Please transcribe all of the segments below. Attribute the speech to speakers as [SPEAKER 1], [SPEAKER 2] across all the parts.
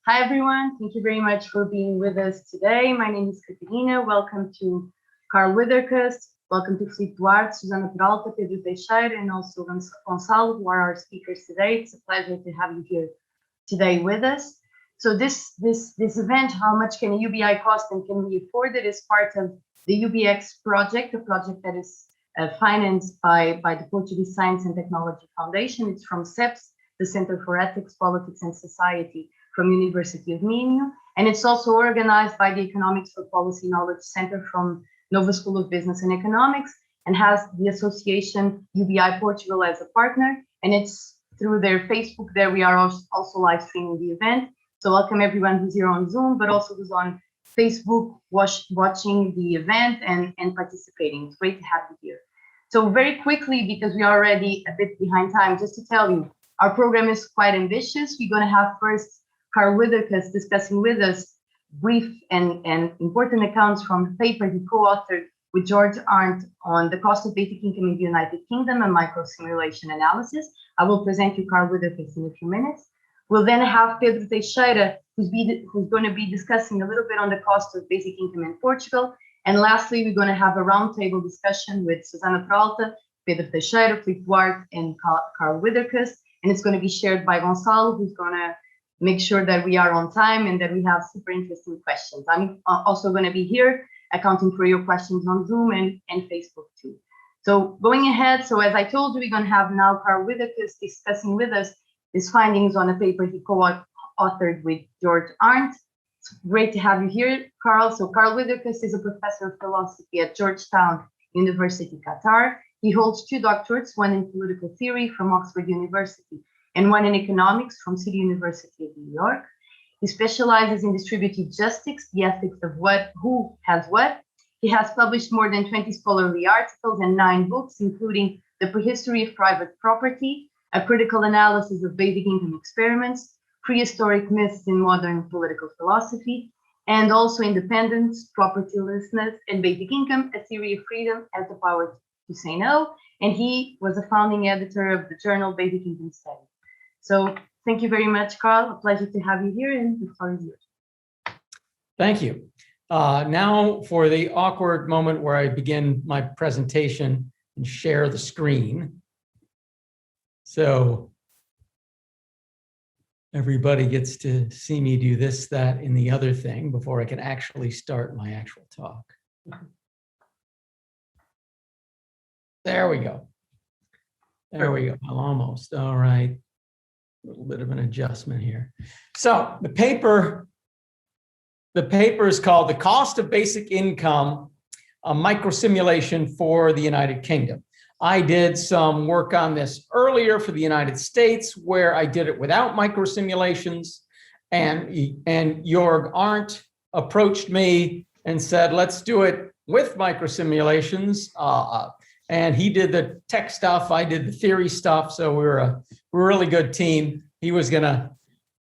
[SPEAKER 1] Hi, everyone. Thank you very much for being with us today. My name is Catarina. Welcome to Carl Withercust. Welcome to Felipe Duarte, Susanna Peralta, Pedro Teixeira, and also Gonçalo, who are our speakers today. It's a pleasure to have you here today with us. So this event, how much can a UBI cost and can we afford it, is part of the UBX project, a project that is financed by the Portuguese Science and Technology Foundation. It's from CEPS, the Center for Ethics, Politics and Society from University of Minho. And it's also organized by the Economics for Policy Knowledge Center from Nova School of Business and Economics, and has the association UBI Portugal as a partner. And it's through their Facebook there we are also live streaming the event. So welcome everyone who's here on Zoom, but also who's on Facebook watching the event and participating. It's great to have you here. So very quickly, because we are already a bit behind time, just to tell you, our program is quite ambitious. We're going to have first Carl Withercust discussing with us brief and important accounts from the paper he co-authored with George Arndt on the cost of basic income in the United Kingdom and micro-simulation analysis. I will present you Carl Withercust in a few minutes. We'll then have Pedro Teixeira, who's going to be discussing a little bit on the cost of basic income in Portugal. And lastly, we're going to have a roundtable discussion with Susanna Peralta, Pedro Teixeira, Felipe Duarte, and Carl Withercust. And it's going to be shared by Gonçalo, who's going to make sure that we are on time and that we have super interesting questions. I'm also going to be here accounting for your questions on Zoom and Facebook too. So going ahead, so as I told you, we're going to have now Carl Withercust discussing with us his findings on a paper he co-authored with George Arndt. It's great to have you here, Carl. So Carl Withercust is a professor of philosophy at Georgetown University, Qatar. He holds 2 doctorates, one in political theory from Oxford University and one in economics from City University of New York. He specializes in distributive justice, the ethics of who has what. He has published more than 20 scholarly articles and 9 books, including The Prehistory of Private Property, A Critical Analysis of Basic Income Experiments, Prehistoric Myths in Modern Political Philosophy, and also Independence, Propertylessness, and Basic Income, A Theory of Freedom as the Power to Say No. And he was a founding editor of the journal Basic Income Studies. So thank you very much, Carl. A pleasure to have you here, and the floor is yours.
[SPEAKER 2] Thank you. Now for the awkward moment where I begin my presentation and share the screen. So everybody gets to see me do this, that, and the other thing before I can actually start my actual talk. There we go. There we go. I'm almost. All right. A little bit of an adjustment here. So the paper is called The Cost of Basic Income, a Microsimulation for the United Kingdom. I did some work on this earlier for the United States, where I did it without microsimulations, and Georg Arndt approached me and said, let's do it with microsimulations. And he did the tech stuff, I did the theory stuff, so we're a really good team. He was going to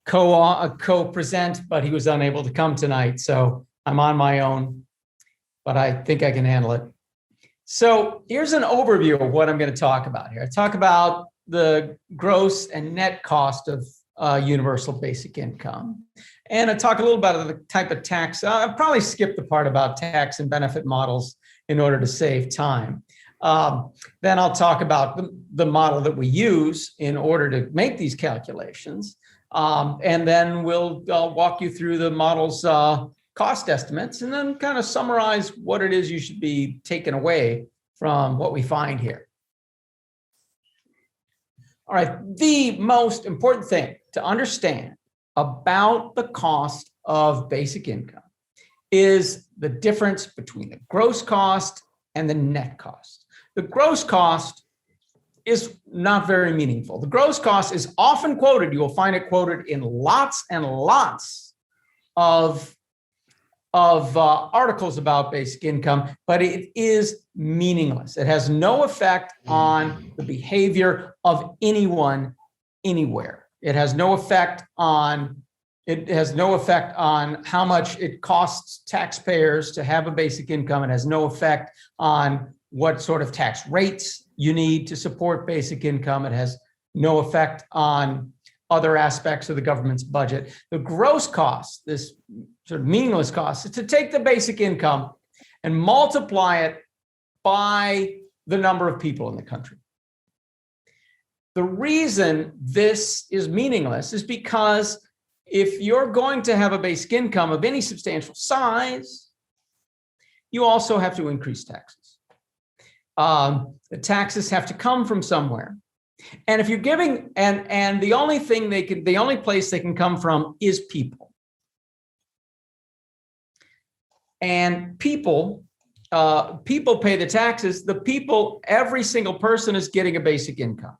[SPEAKER 2] co-present, but he was unable to come tonight, so I'm on my own, but I think I can handle it. So here's an overview of what I'm going to talk about here. I talk about the gross and net cost of universal basic income. And I talk a little about the type of tax. I'll probably skip the part about tax and benefit models in order to save time. Then I'll talk about the model that we use in order to make these calculations. And then I'll walk you through the model's cost estimates and then kind of summarize what it is you should be taking away from what we find here. All right, the most important thing to understand about the cost of basic income is the difference between the gross cost and the net cost. The gross cost is not very meaningful. The gross cost is often quoted. You will find it quoted in lots and lots of articles about basic income, but it is meaningless. It has no effect on the behavior of anyone, anywhere. It has no effect on how much it costs taxpayers to have a basic income. It has no effect on what sort of tax rates you need to support basic income. It has no effect on other aspects of the government's budget. The gross cost, this sort of meaningless cost, is to take the basic income and multiply it by the number of people in the country. The reason this is meaningless is because if you're going to have a basic income of any substantial size, you also have to increase taxes. The taxes have to come from somewhere. And if you're giving, and the only thing the only place they can come from is people. And people pay the taxes. Every single person is getting a basic income.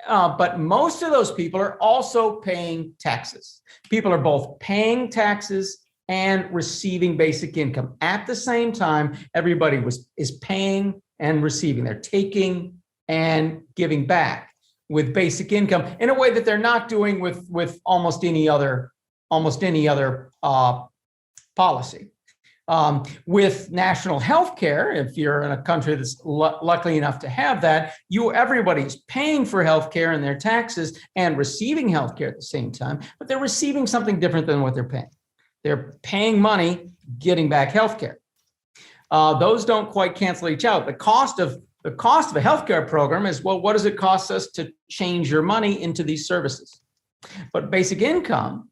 [SPEAKER 2] But most of those people are also paying taxes. People are both paying taxes and receiving basic income. At the same time, everybody is paying and receiving. They're taking and giving back with basic income in a way that they're not doing with almost any other policy. With national health care, if you're in a country that's lucky enough to have that, everybody's paying for health care in their taxes and receiving health care at the same time, but they're receiving something different than what they're paying. They're paying money, getting back health care. Those don't quite cancel each out. The cost of a healthcare program is, well, what does it cost us to change your money into these services? But basic income,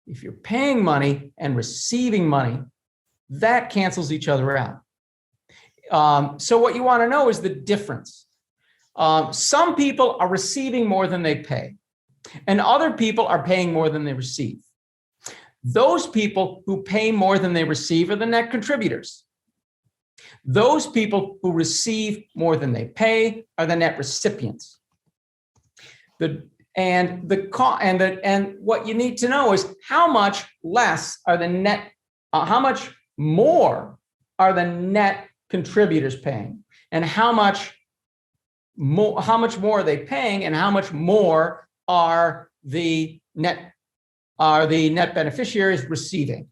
[SPEAKER 2] if you're paying money and receiving money, that cancels each other out. So what you want to know is the difference. Some people are receiving more than they pay, and other people are paying more than they receive. Those people who pay more than they receive are the net contributors. Those people who receive more than they pay are the net recipients. And what you need to know is how much less are the net, how much more are the net contributors paying, and how much more are they paying, and how much more are the net beneficiaries receiving.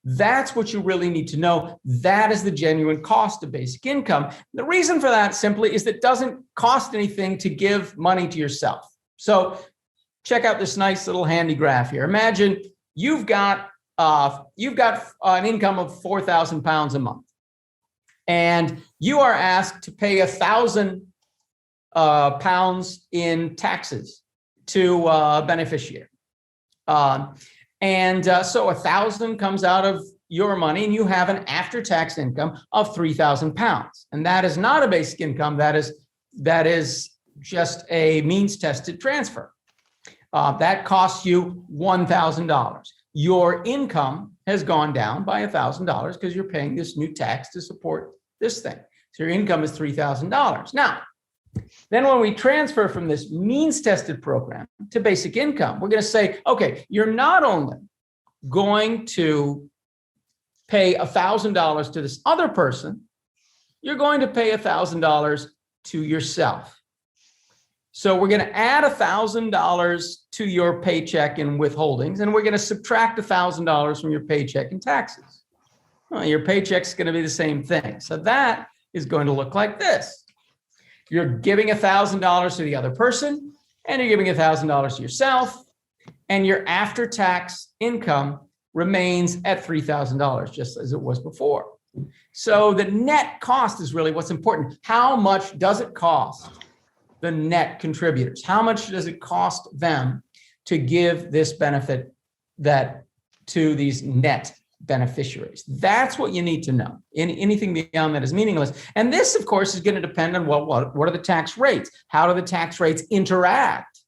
[SPEAKER 2] That's what you really need to know. That is the genuine cost of basic income. The reason for that simply is that it doesn't cost anything to give money to yourself. So check out this nice little handy graph here. Imagine you've got an income of £4,000 a month, and you are asked to pay £1,000 in taxes to a beneficiary. So 1,000 comes out of your money, and you have an after-tax income of £3,000. And that is not a basic income. That is just a means-tested transfer. That costs you $1,000. Your income has gone down by $1,000 because you're paying this new tax to support this thing. So your income is $3,000. Now, then when we transfer from this means-tested program to basic income, we're going to say, okay, you're not only going to pay $1,000 to this other person, you're going to pay $1,000 to yourself. So we're going to add $1,000 to your paycheck in withholdings, and we're going to subtract $1,000 from your paycheck in taxes. Well, your paycheck's going to be the same thing. So that is going to look like this. You're giving $1,000 to the other person, and you're giving $1,000 to yourself, and your after-tax income remains at $3,000, just as it was before. So the net cost is really what's important. How much does it cost the net contributors? How much does it cost them to give this benefit to these net beneficiaries? That's what you need to know. Anything beyond that is meaningless. And this, of course, is going to depend on what are the tax rates? How do the tax rates interact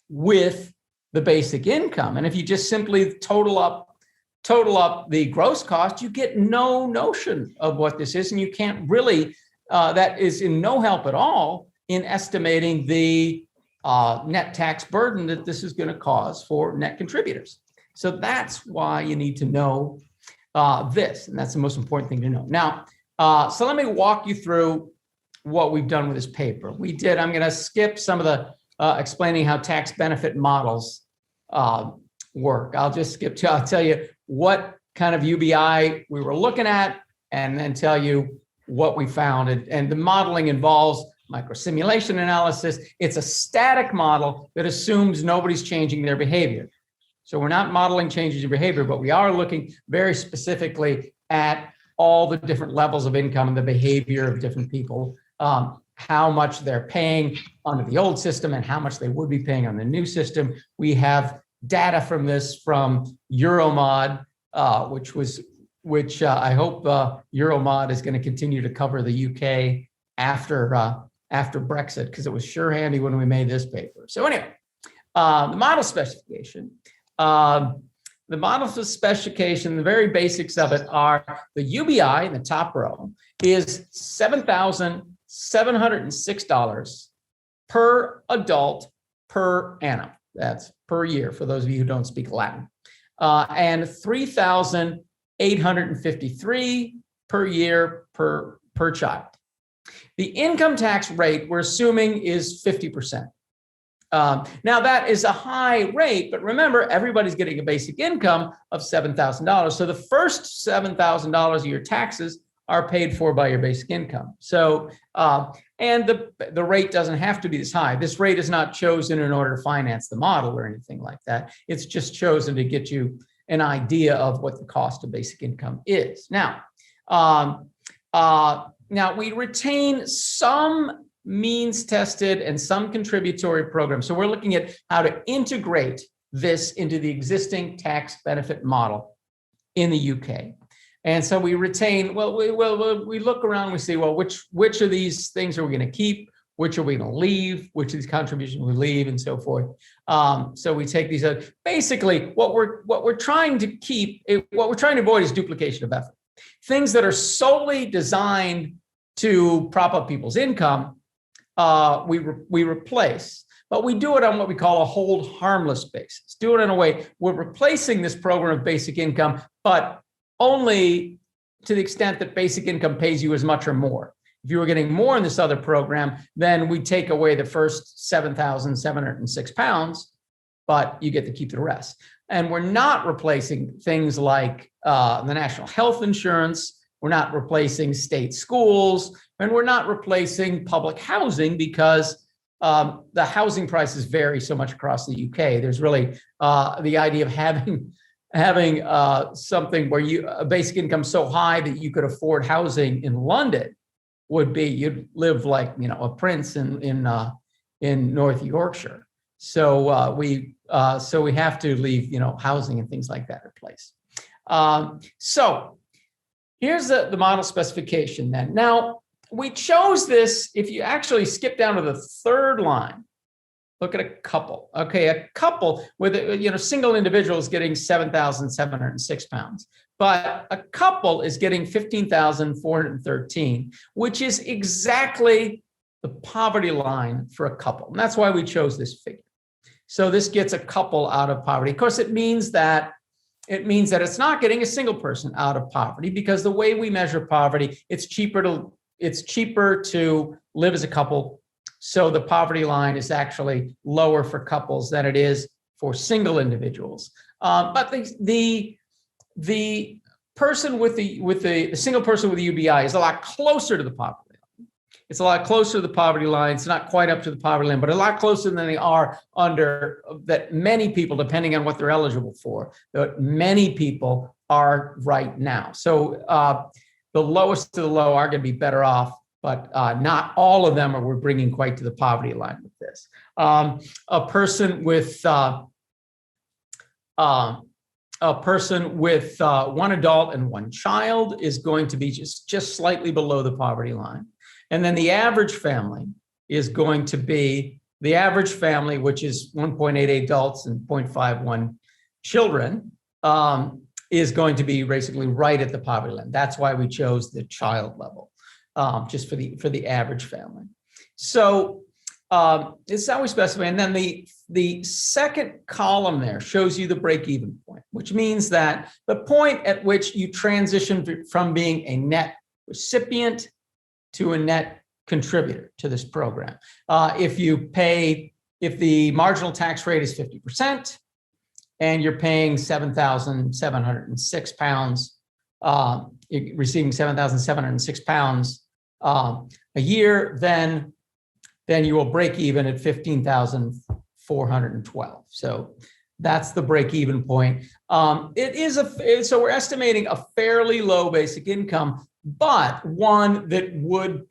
[SPEAKER 2] with the basic income? And if you just simply total up the gross cost, you get no notion of what this is, and you can't really, that is in no help at all in estimating the net tax burden that this is going to cause for net contributors. So that's why you need to know this, and that's the most important thing to know. Now, so let me walk you through what we've done with this paper. I'm going to skip some of the explaining how tax benefit models work. I'll tell you what kind of UBI we were looking at, and then tell you what we found. And the modeling involves microsimulation analysis. It's a static model that assumes nobody's changing their behavior. So we're not modeling changes in behavior, but we are looking very specifically at all the different levels of income and the behavior of different people, how much they're paying under the old system and how much they would be paying on the new system. We have data from this from Euromod, which I hope Euromod is going to continue to cover the UK after Brexit, because it was sure handy when we made this paper. So anyway, the model specification. The model specification, the very basics of it are the UBI in the top row is $7,706 per adult per annum. That's per year for those of you who don't speak Latin. And $3,853 per year per child. The income tax rate we're assuming is 50%. Now that is a high rate, but remember, everybody's getting a basic income of $7,000. So the first $7,000 of your taxes are paid for by your basic income. So, and the rate doesn't have to be this high. This rate is not chosen in order to finance the model or anything like that. It's just chosen to get you an idea of what the cost of basic income is. Now we retain some means tested and some contributory programs. So we're looking at how to integrate this into the existing tax benefit model in the UK. And so we retain, we look around, we see, well, which of these things are we going to keep? Which are we going to leave? Which of these contributions we leave, and so forth. So we take these out. Basically, what we're trying to keep, what we're trying to avoid is duplication of effort. Things that are solely designed to prop up people's income, we replace, but we do it on what we call a hold harmless basis. Do it in a way we're replacing this program of basic income, but only to the extent that basic income pays you as much or more. If you were getting more in this other program, then we take away the first £7,706, but you get to keep the rest. And we're not replacing things like the national health insurance. We're not replacing state schools, and we're not replacing public housing because the housing prices vary so much across the UK. There's really the idea of having something where a basic income so high that you could afford housing in London would be, you'd live like, a prince in North Yorkshire. So we have to leave, housing and things like that in place. So here's the model specification then. Now, we chose this, if you actually skip down to the third line, look at a couple. Okay, a couple with, single individual is getting £7,706, but a couple is getting $15,413, which is exactly the poverty line for a couple. And that's why we chose this figure. So this gets a couple out of poverty. Of course, it means that it's not getting a single person out of poverty, because the way we measure poverty, it's cheaper to live as a couple. So the poverty line is actually lower for couples than it is for single individuals. But the person with the single person with the UBI is a lot closer to the poverty line. It's a lot closer to the poverty line. It's not quite up to the poverty line, but a lot closer than they are under that many people, depending on what they're eligible for, that many people are right now. So the lowest to the low are going to be better off, but not all of them we're bringing quite to the poverty line with this. A person with one adult and one child is going to be just slightly below the poverty line. And then the average family is going to be, the average family, which is 1.88 adults and 0.51 children, is going to be basically right at the poverty line. That's why we chose the child level, just for the average family. So this is how we specify. And then the second column there shows you the break-even point, which means that the point at which you transition from being a net recipient to a net contributor to this program. If the marginal tax rate is 50%, and you're paying £7,706, you're receiving £7,706 a year, then then you will break even at 15,412. So that's the break even point. So we're estimating a fairly low basic income, but one that would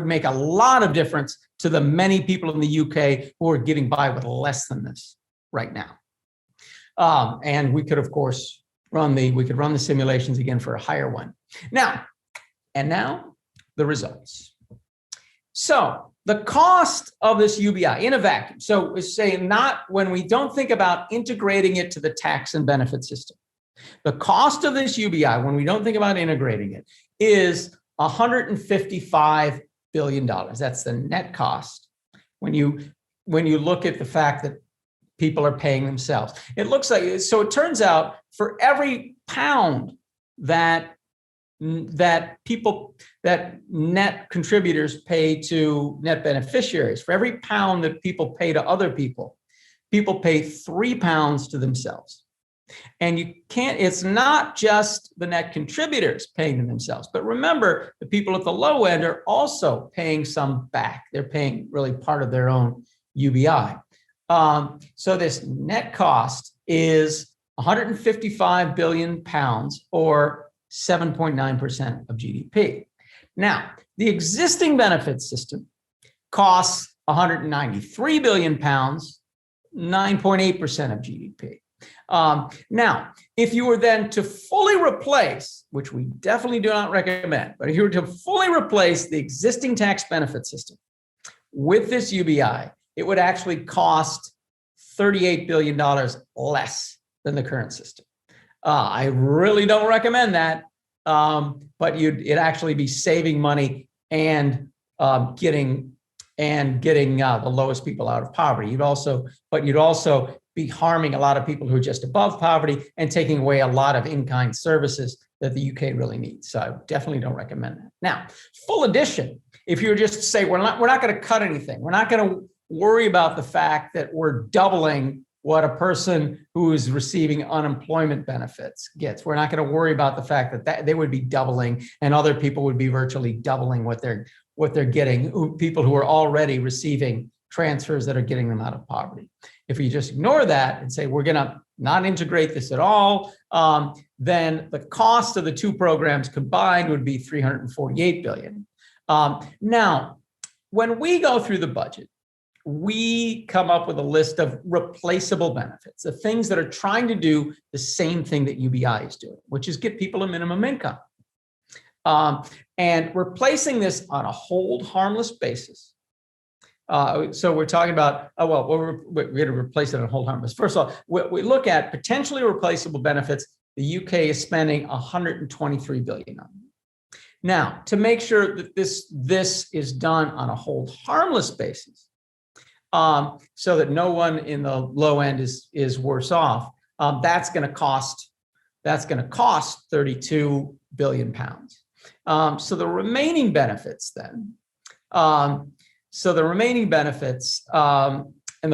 [SPEAKER 2] make a lot of difference to the many people in the UK who are getting by with less than this right now. And we could, of course, run the simulations again for a higher one. Now the results. So the cost of this UBI in a vacuum. So we're saying not when we don't think about integrating it to the tax and benefit system. The cost of this UBI, when we don't think about integrating it, is $155 billion. That's the net cost. When you look at the fact that people are paying themselves, it looks like, so it turns out for every pound that net contributors pay to net beneficiaries, for every pound that people pay to other people pay 3 pounds to themselves. And it's not just the net contributors paying to themselves, but remember, the people at the low end are also paying some back. They're paying really part of their own UBI. So this net cost is 155 billion pounds, or 7.9% of GDP. Now, the existing benefits system costs 193 billion pounds, 9.8% of GDP. Now, if you were then to fully replace, which we definitely do not recommend, but if you were to fully replace the existing tax benefit system with this UBI, it would actually cost $38 billion less than the current system. I really don't recommend that, but it'd actually be saving money and getting the lowest people out of poverty. You'd also be harming a lot of people who are just above poverty and taking away a lot of in-kind services that the UK really needs. So I definitely don't recommend that. Now, full addition, if you were just to say, we're not going to cut anything, we're not going to worry about the fact that we're doubling what a person who is receiving unemployment benefits gets. We're not going to worry about the fact that they would be doubling and other people would be virtually doubling what they're getting, people who are already receiving transfers that are getting them out of poverty. If you just ignore that and say, we're going to not integrate this at all, then the cost of the two programs combined would be $348 billion. Now, when we go through the budget, we come up with a list of replaceable benefits, the things that are trying to do the same thing that UBI is doing, which is get people a minimum income. And replacing this on a hold harmless basis. So we're talking about, we're going to replace it on hold harmless. First of all, we look at potentially replaceable benefits. The UK is spending $123 billion on them. Now, to make sure that this is done on a hold harmless basis, so that no one in the low end is worse off, that's going to cost 32 billion pounds. So the remaining benefits then, and the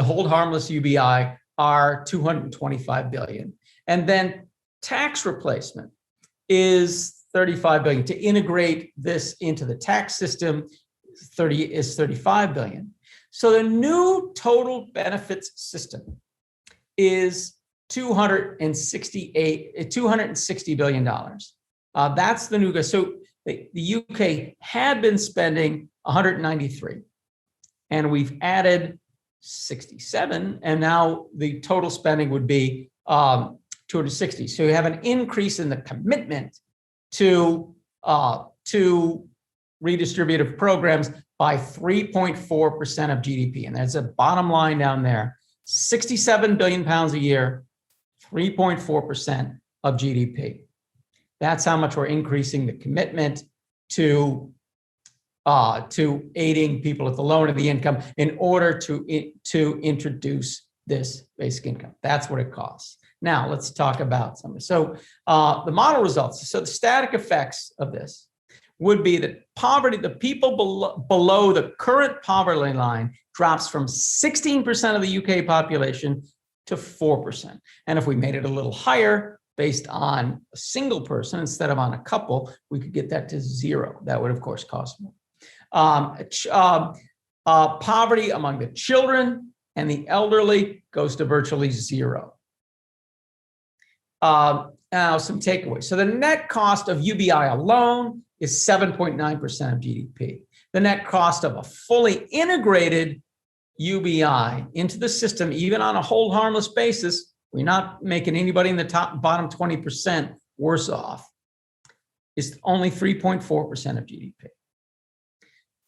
[SPEAKER 2] hold harmless UBI are 225 billion, and then tax replacement is 35 billion. To integrate this into the tax system is 35 billion. So the new total benefits system is $260 billion. That's the new. So the UK had been spending 193, and we've added 67, and now the total spending would be 260. So you have an increase in the commitment to redistributive programs by 3.4% of GDP. And there's a bottom line down there, 67 billion pounds a year, 3.4% of GDP. That's how much we're increasing the commitment to aiding people at the low end of the income in order to introduce this basic income. That's what it costs. Now let's talk about something. So the model results. So the static effects of this would be that poverty, the people below the current poverty line drops from 16% of the UK population to 4%. And if we made it a little higher based on a single person instead of on a couple, we could get that to 0. That would, of course, cost more. Poverty among the children and the elderly goes to virtually zero. Now, some takeaways. So the net cost of UBI alone is 7.9% of GDP. The net cost of a fully integrated UBI into the system, even on a hold harmless basis, we're not making anybody in the bottom 20% worse off, is only 3.4% of GDP.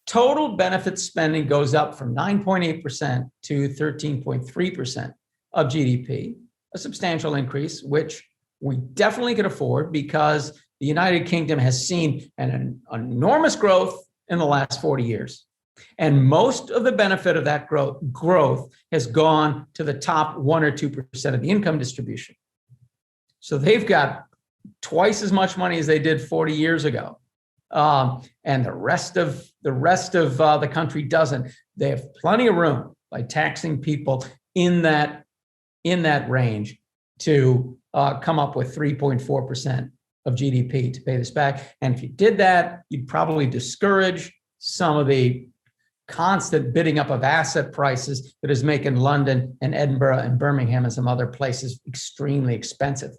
[SPEAKER 2] Total benefit spending goes up from 9.8% to 13.3% of GDP, a substantial increase, which we definitely could afford because the United Kingdom has seen an enormous growth in the last 40 years. And most of the benefit of that growth has gone to the top 1 or 2% of the income distribution. So they've got twice as much money as they did 40 years ago. And the rest of the country doesn't. They have plenty of room by taxing people in that range to come up with 3.4% of GDP to pay this back. And if you did that, you'd probably discourage some of the constant bidding up of asset prices that is making London and Edinburgh and Birmingham and some other places extremely expensive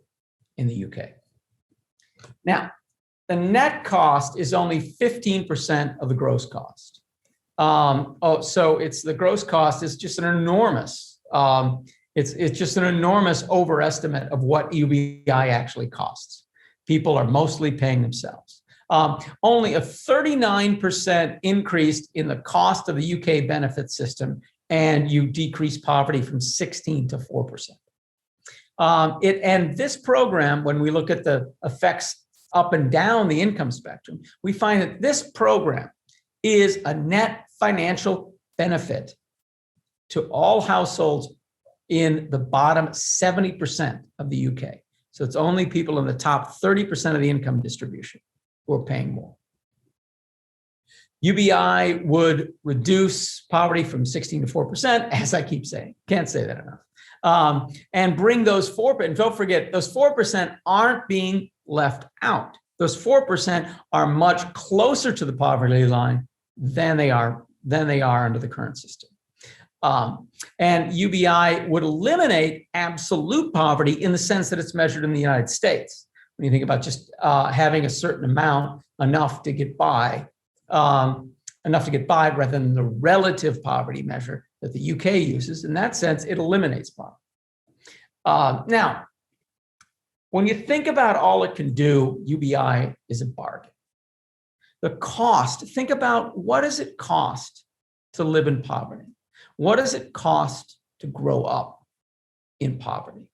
[SPEAKER 2] in the UK. Now, the net cost is only 15% of the gross cost. So it's the gross cost is just an enormous, it's just an enormous overestimate of what UBI actually costs. People are mostly paying themselves. Only a 39% increase in the cost of the UK benefit system, and you decrease poverty from 16 to 4%. And this program, when we look at the effects up and down the income spectrum, we find that this program is a net financial benefit to all households in the bottom 70% of the UK. So it's only people in the top 30% of the income distribution who are paying more. UBI would reduce poverty from 16 to 4%, as I keep saying, can't say that enough. And bring those 4%, and don't forget, those 4% aren't being left out. Those 4% are much closer to the poverty line than they are under the current system. And UBI would eliminate absolute poverty in the sense that it's measured in the United States. When you think about just having a certain amount, enough to get by rather than the relative poverty measure that the UK uses. In that sense, it eliminates poverty. Now, when you think about all it can do, UBI is a bargain. The cost, think about what does it cost to live in poverty? What does it cost to grow up in poverty?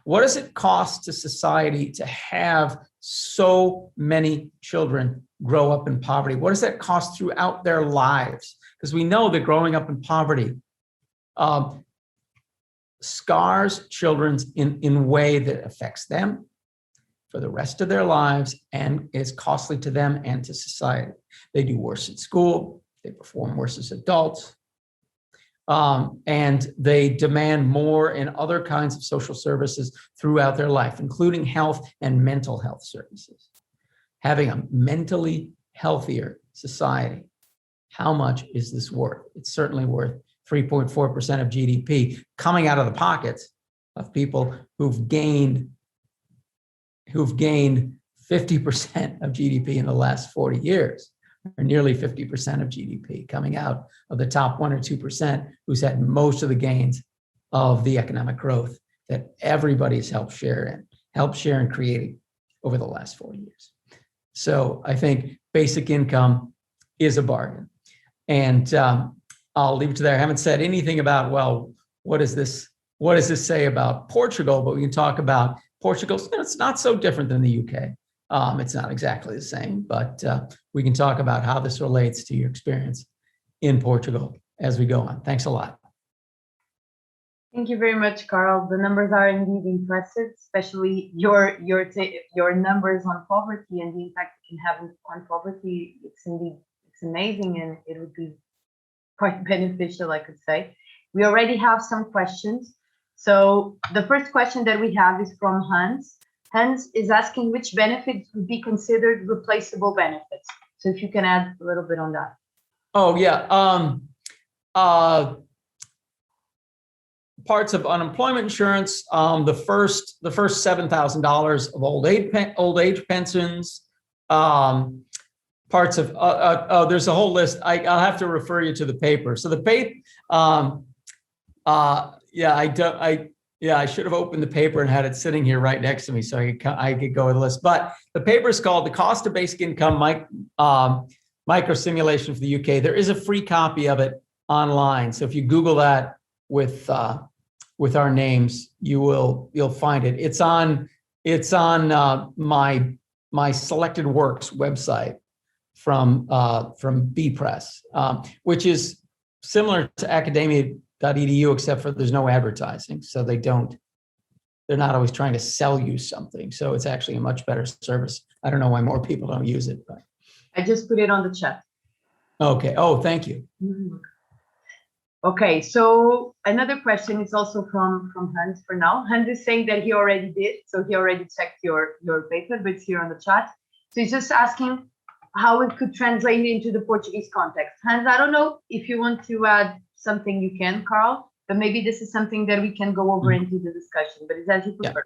[SPEAKER 2] What does it cost to society to have so many children grow up in poverty? What does that cost throughout their lives? Because we know that growing up in poverty scars children in a way that affects them for the rest of their lives and is costly to them and to society. They do worse at school, they perform worse as adults, and they demand more in other kinds of social services throughout their life, including health and mental health services. Having a mentally healthier society, how much is this worth? It's certainly worth 3.4% of GDP coming out of the pockets of people who've gained 50% of GDP in the last 40 years, or nearly 50% of GDP coming out of the top 1 or 2% who's had most of the gains of the economic growth that everybody's helped share in creating over the last 40 years. So I think basic income is a bargain. And I'll leave it to there. I haven't said anything about, well, what does this say about Portugal? But we can talk about Portugal. It's not so different than the UK. It's not exactly the same, but we can talk about how this relates to your experience in Portugal as we go on. Thanks a lot.
[SPEAKER 1] Thank you very much, Carl. The numbers are indeed impressive, especially your numbers on poverty and the impact it can have on poverty. It's amazing, and it would be quite beneficial, I could say. We already have some questions. So the first question that we have is from Hans. Hans is asking which benefits would be considered replaceable benefits. So if you can add a little bit on that.
[SPEAKER 2] Oh, yeah. parts of unemployment insurance, the first $7,000 of old age pensions, parts of there's a whole list. I'll have to refer you to the paper. So the paper, I should have opened the paper and had it sitting here right next to me so I could go with the list. But the paper is called "The Cost of Basic Income Micro Simulation for the UK." There is a free copy of it online. So if you Google that with our names, you'll find it. It's on my Selected Works website from B Press, which is similar to academia.edu, except for there's no advertising. So they're not always trying to sell you something. So it's actually a much better service. I don't know why more people don't use it, but
[SPEAKER 1] I just put it on the chat.
[SPEAKER 2] Okay. Oh, thank you.
[SPEAKER 1] Okay, so another question is also from Hans for now. Hans is saying that he already did, so he already checked your paper, but it's here on the chat. So he's just asking how it could translate into the Portuguese context. Hans, I don't know if you want to add something, you can, Carl, but maybe this is something that we can go over into the discussion, but it's as you prefer.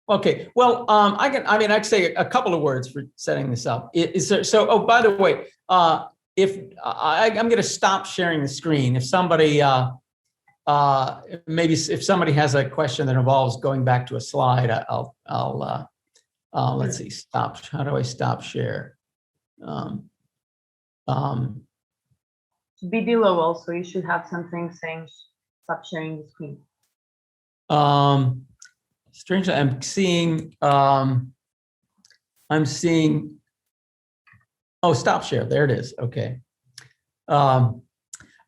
[SPEAKER 2] Yeah. Okay, well, I'd say a couple of words for setting this up. Oh, by the way, if I'm going to stop sharing the screen, if somebody if somebody has a question that involves going back to a slide, let's see, stop. How do I stop share?
[SPEAKER 1] Be below also, you should have something saying stop sharing the screen.
[SPEAKER 2] Strangely, I'm seeing. Oh, stop share. There it is. Okay. All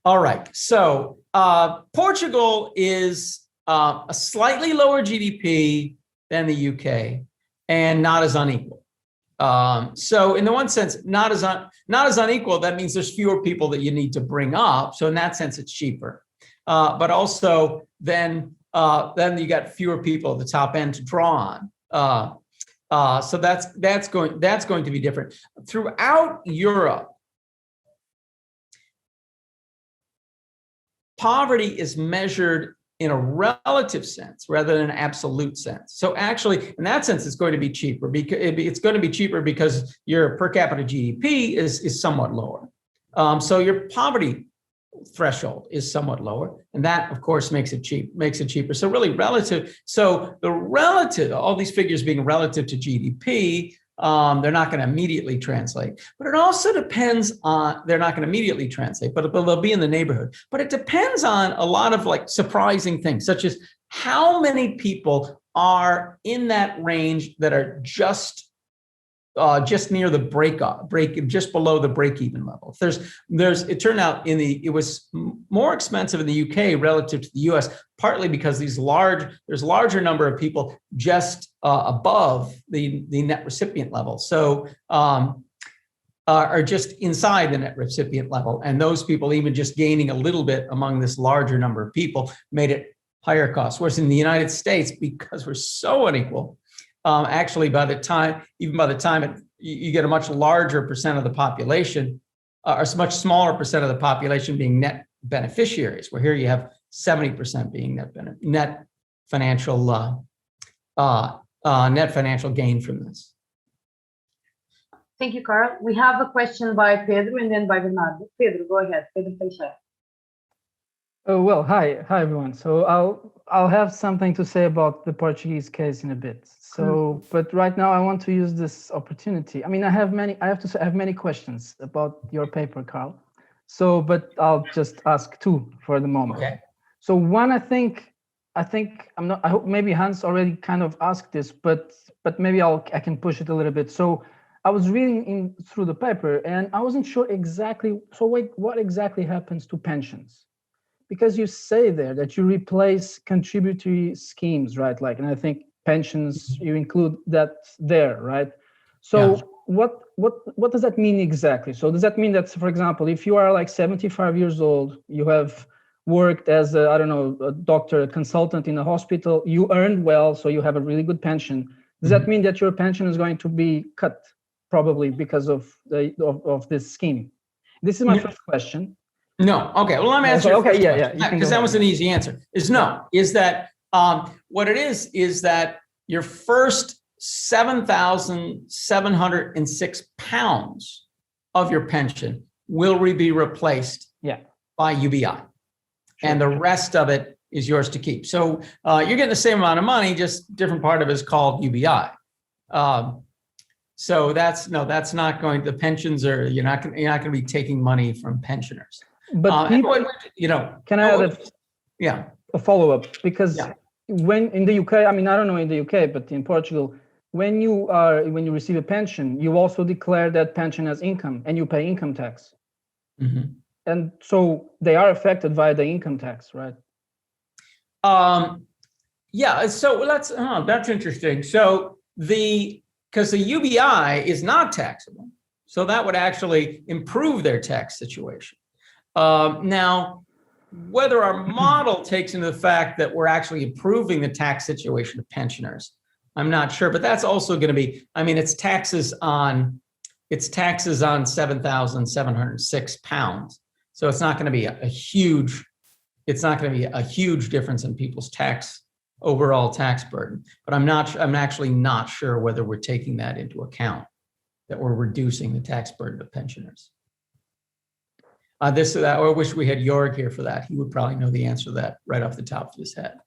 [SPEAKER 2] right. So Portugal is a slightly lower GDP than the UK and not as unequal. So in the one sense, not as unequal, that means there's fewer people that you need to bring up. So in that sense, it's cheaper. But also then you got fewer people at the top end to draw on. So that's going to be different throughout Europe. Poverty is measured in a relative sense rather than an absolute sense. So actually, in that sense, it's going to be cheaper because your per capita GDP is somewhat lower. So your poverty threshold is somewhat lower, and that of course makes it cheaper. So really relative. So all these figures being relative to GDP, they're not going to immediately translate. But it also depends on, they're not going to immediately translate, but they'll be in the neighborhood. But it depends on a lot of like surprising things, such as how many people are in that range that are just near the just below the break-even level. It turned out it was more expensive in the UK relative to the US, partly because there's larger number of people just above the net recipient level. So are just inside the net recipient level. And those people, even just gaining a little bit among this larger number of people, made it higher cost. Whereas in the United States, because we're so unequal, actually, by the time you get a much larger percent of the population, or a much smaller percent of the population being net beneficiaries, where here you have 70% being net financial gain from this.
[SPEAKER 1] Thank you, Carl. We have a question by Pedro and then by Bernardo. Pedro, go ahead. Pedro Teixeira.
[SPEAKER 3] Oh, well, hi everyone. So I'll have something to say about the Portuguese case in a bit. So, but right now I want to use this opportunity. I mean, I have many questions about your paper, Carl. So, but I'll just ask two for the moment.
[SPEAKER 2] Okay.
[SPEAKER 3] So one, I think I hope maybe Hans already kind of asked this, but maybe I can push it a little bit. So I was reading through the paper and I wasn't sure exactly. So wait, what exactly happens to pensions? Because you say there that you replace contributory schemes, right? Like, and I think pensions, you include that there, right? So yeah. What does that mean exactly? So does that mean that, for example, if you are like 75 years old, you have worked as a doctor, a consultant in a hospital, you earned well, so you have a really good pension. Does that mean that your pension is going to be cut, probably because of this scheme? This is my first question.
[SPEAKER 2] No. Okay. Well, let me answer.
[SPEAKER 3] Okay. Yeah.
[SPEAKER 2] Because that was an easy answer. Is no. Is that what it is that your first 7,706 pounds of your pension will be replaced by UBI, and the rest of it is yours to keep. So you're getting the same amount of money, just different part of it is called UBI. So that's not going. The pensions are you're not going to be taking money from pensioners.
[SPEAKER 3] But people, can I add a follow-up? Because when in the UK, I mean, I don't know in the UK, but in Portugal, when you receive a pension, you also declare that pension as income, and you pay income tax. Mm-hmm. And so they are affected by the income tax, right?
[SPEAKER 2] Yeah. So that's interesting. So because the UBI is not taxable, so that would actually improve their tax situation. Now, whether our model takes into the fact that we're actually improving the tax situation of pensioners, I'm not sure, but that's also going to be, I mean, it's taxes on 7,706 pounds. So it's not going to be a huge difference in people's overall tax burden. But I'm actually not sure whether we're taking that into account, that we're reducing the tax burden of pensioners. I wish we had Jorg here for that. He would probably know the answer to that right off the top of his head.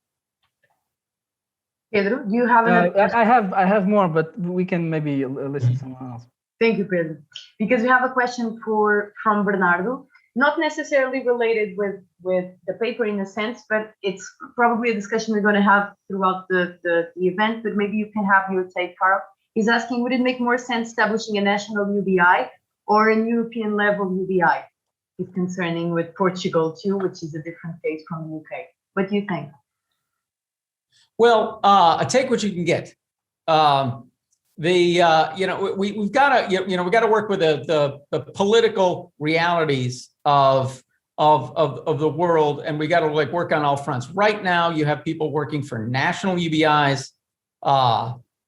[SPEAKER 1] Pedro, do you have another question?
[SPEAKER 3] I have more, but we can maybe listen to someone else.
[SPEAKER 1] Thank you, Pedro. Because we have a question from Bernardo, not necessarily related with the paper in a sense, but it's probably a discussion we're going to have throughout the event, but maybe you can have your take, Carl. He's asking, would it make more sense establishing a national UBI or an European level UBI? It's concerning with Portugal too, which is a different case from the UK. What do you think?
[SPEAKER 2] Well, take what you can get. We've got to work with the political realities of the world, and we got to work on all fronts. Right now, you have people working for national UBIs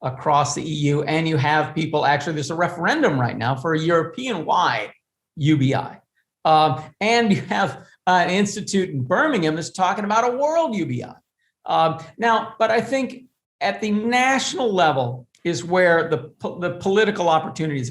[SPEAKER 2] across the EU, and you have people there's a referendum right now for a European-wide UBI. And you have an institute in Birmingham that's talking about a world UBI. But I think at the national level is where the political opportunity is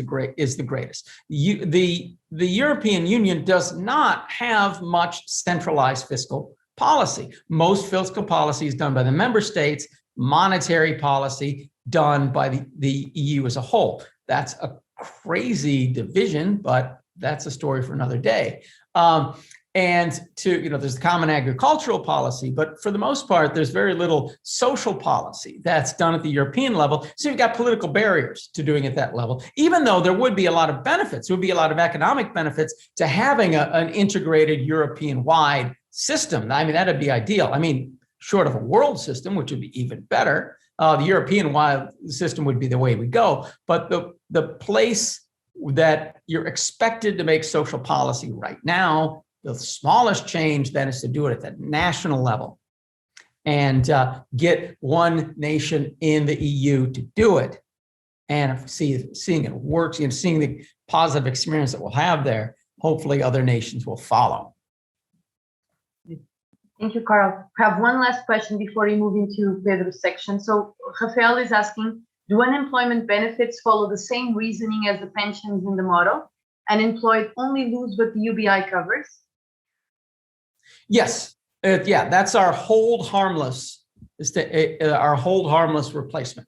[SPEAKER 2] the greatest. The European Union does not have much centralized fiscal policy. Most fiscal policy is done by the member states, monetary policy done by the EU as a whole. That's a crazy division, but that's a story for another day. There's the common agricultural policy, but for the most part, there's very little social policy that's done at the European level. So you've got political barriers to doing it at that level, even though there would be a lot of benefits. There would be a lot of economic benefits to having an integrated European-wide system. I mean, that'd be ideal. I mean, short of a world system, which would be even better, the European-wide system would be the way we go. But the place that you're expected to make social policy right now, the smallest change then is to do it at the national level and get one nation in the EU to do it. And seeing it works, seeing the positive experience that we'll have there, hopefully other nations will follow.
[SPEAKER 1] Thank you, Carl. I have one last question before we move into Pedro's section. So Rafael is asking, do unemployment benefits follow the same reasoning as the pensions in the model? And employed only lose what the UBI covers?
[SPEAKER 2] Yes. That's our hold harmless. Our hold harmless replacement.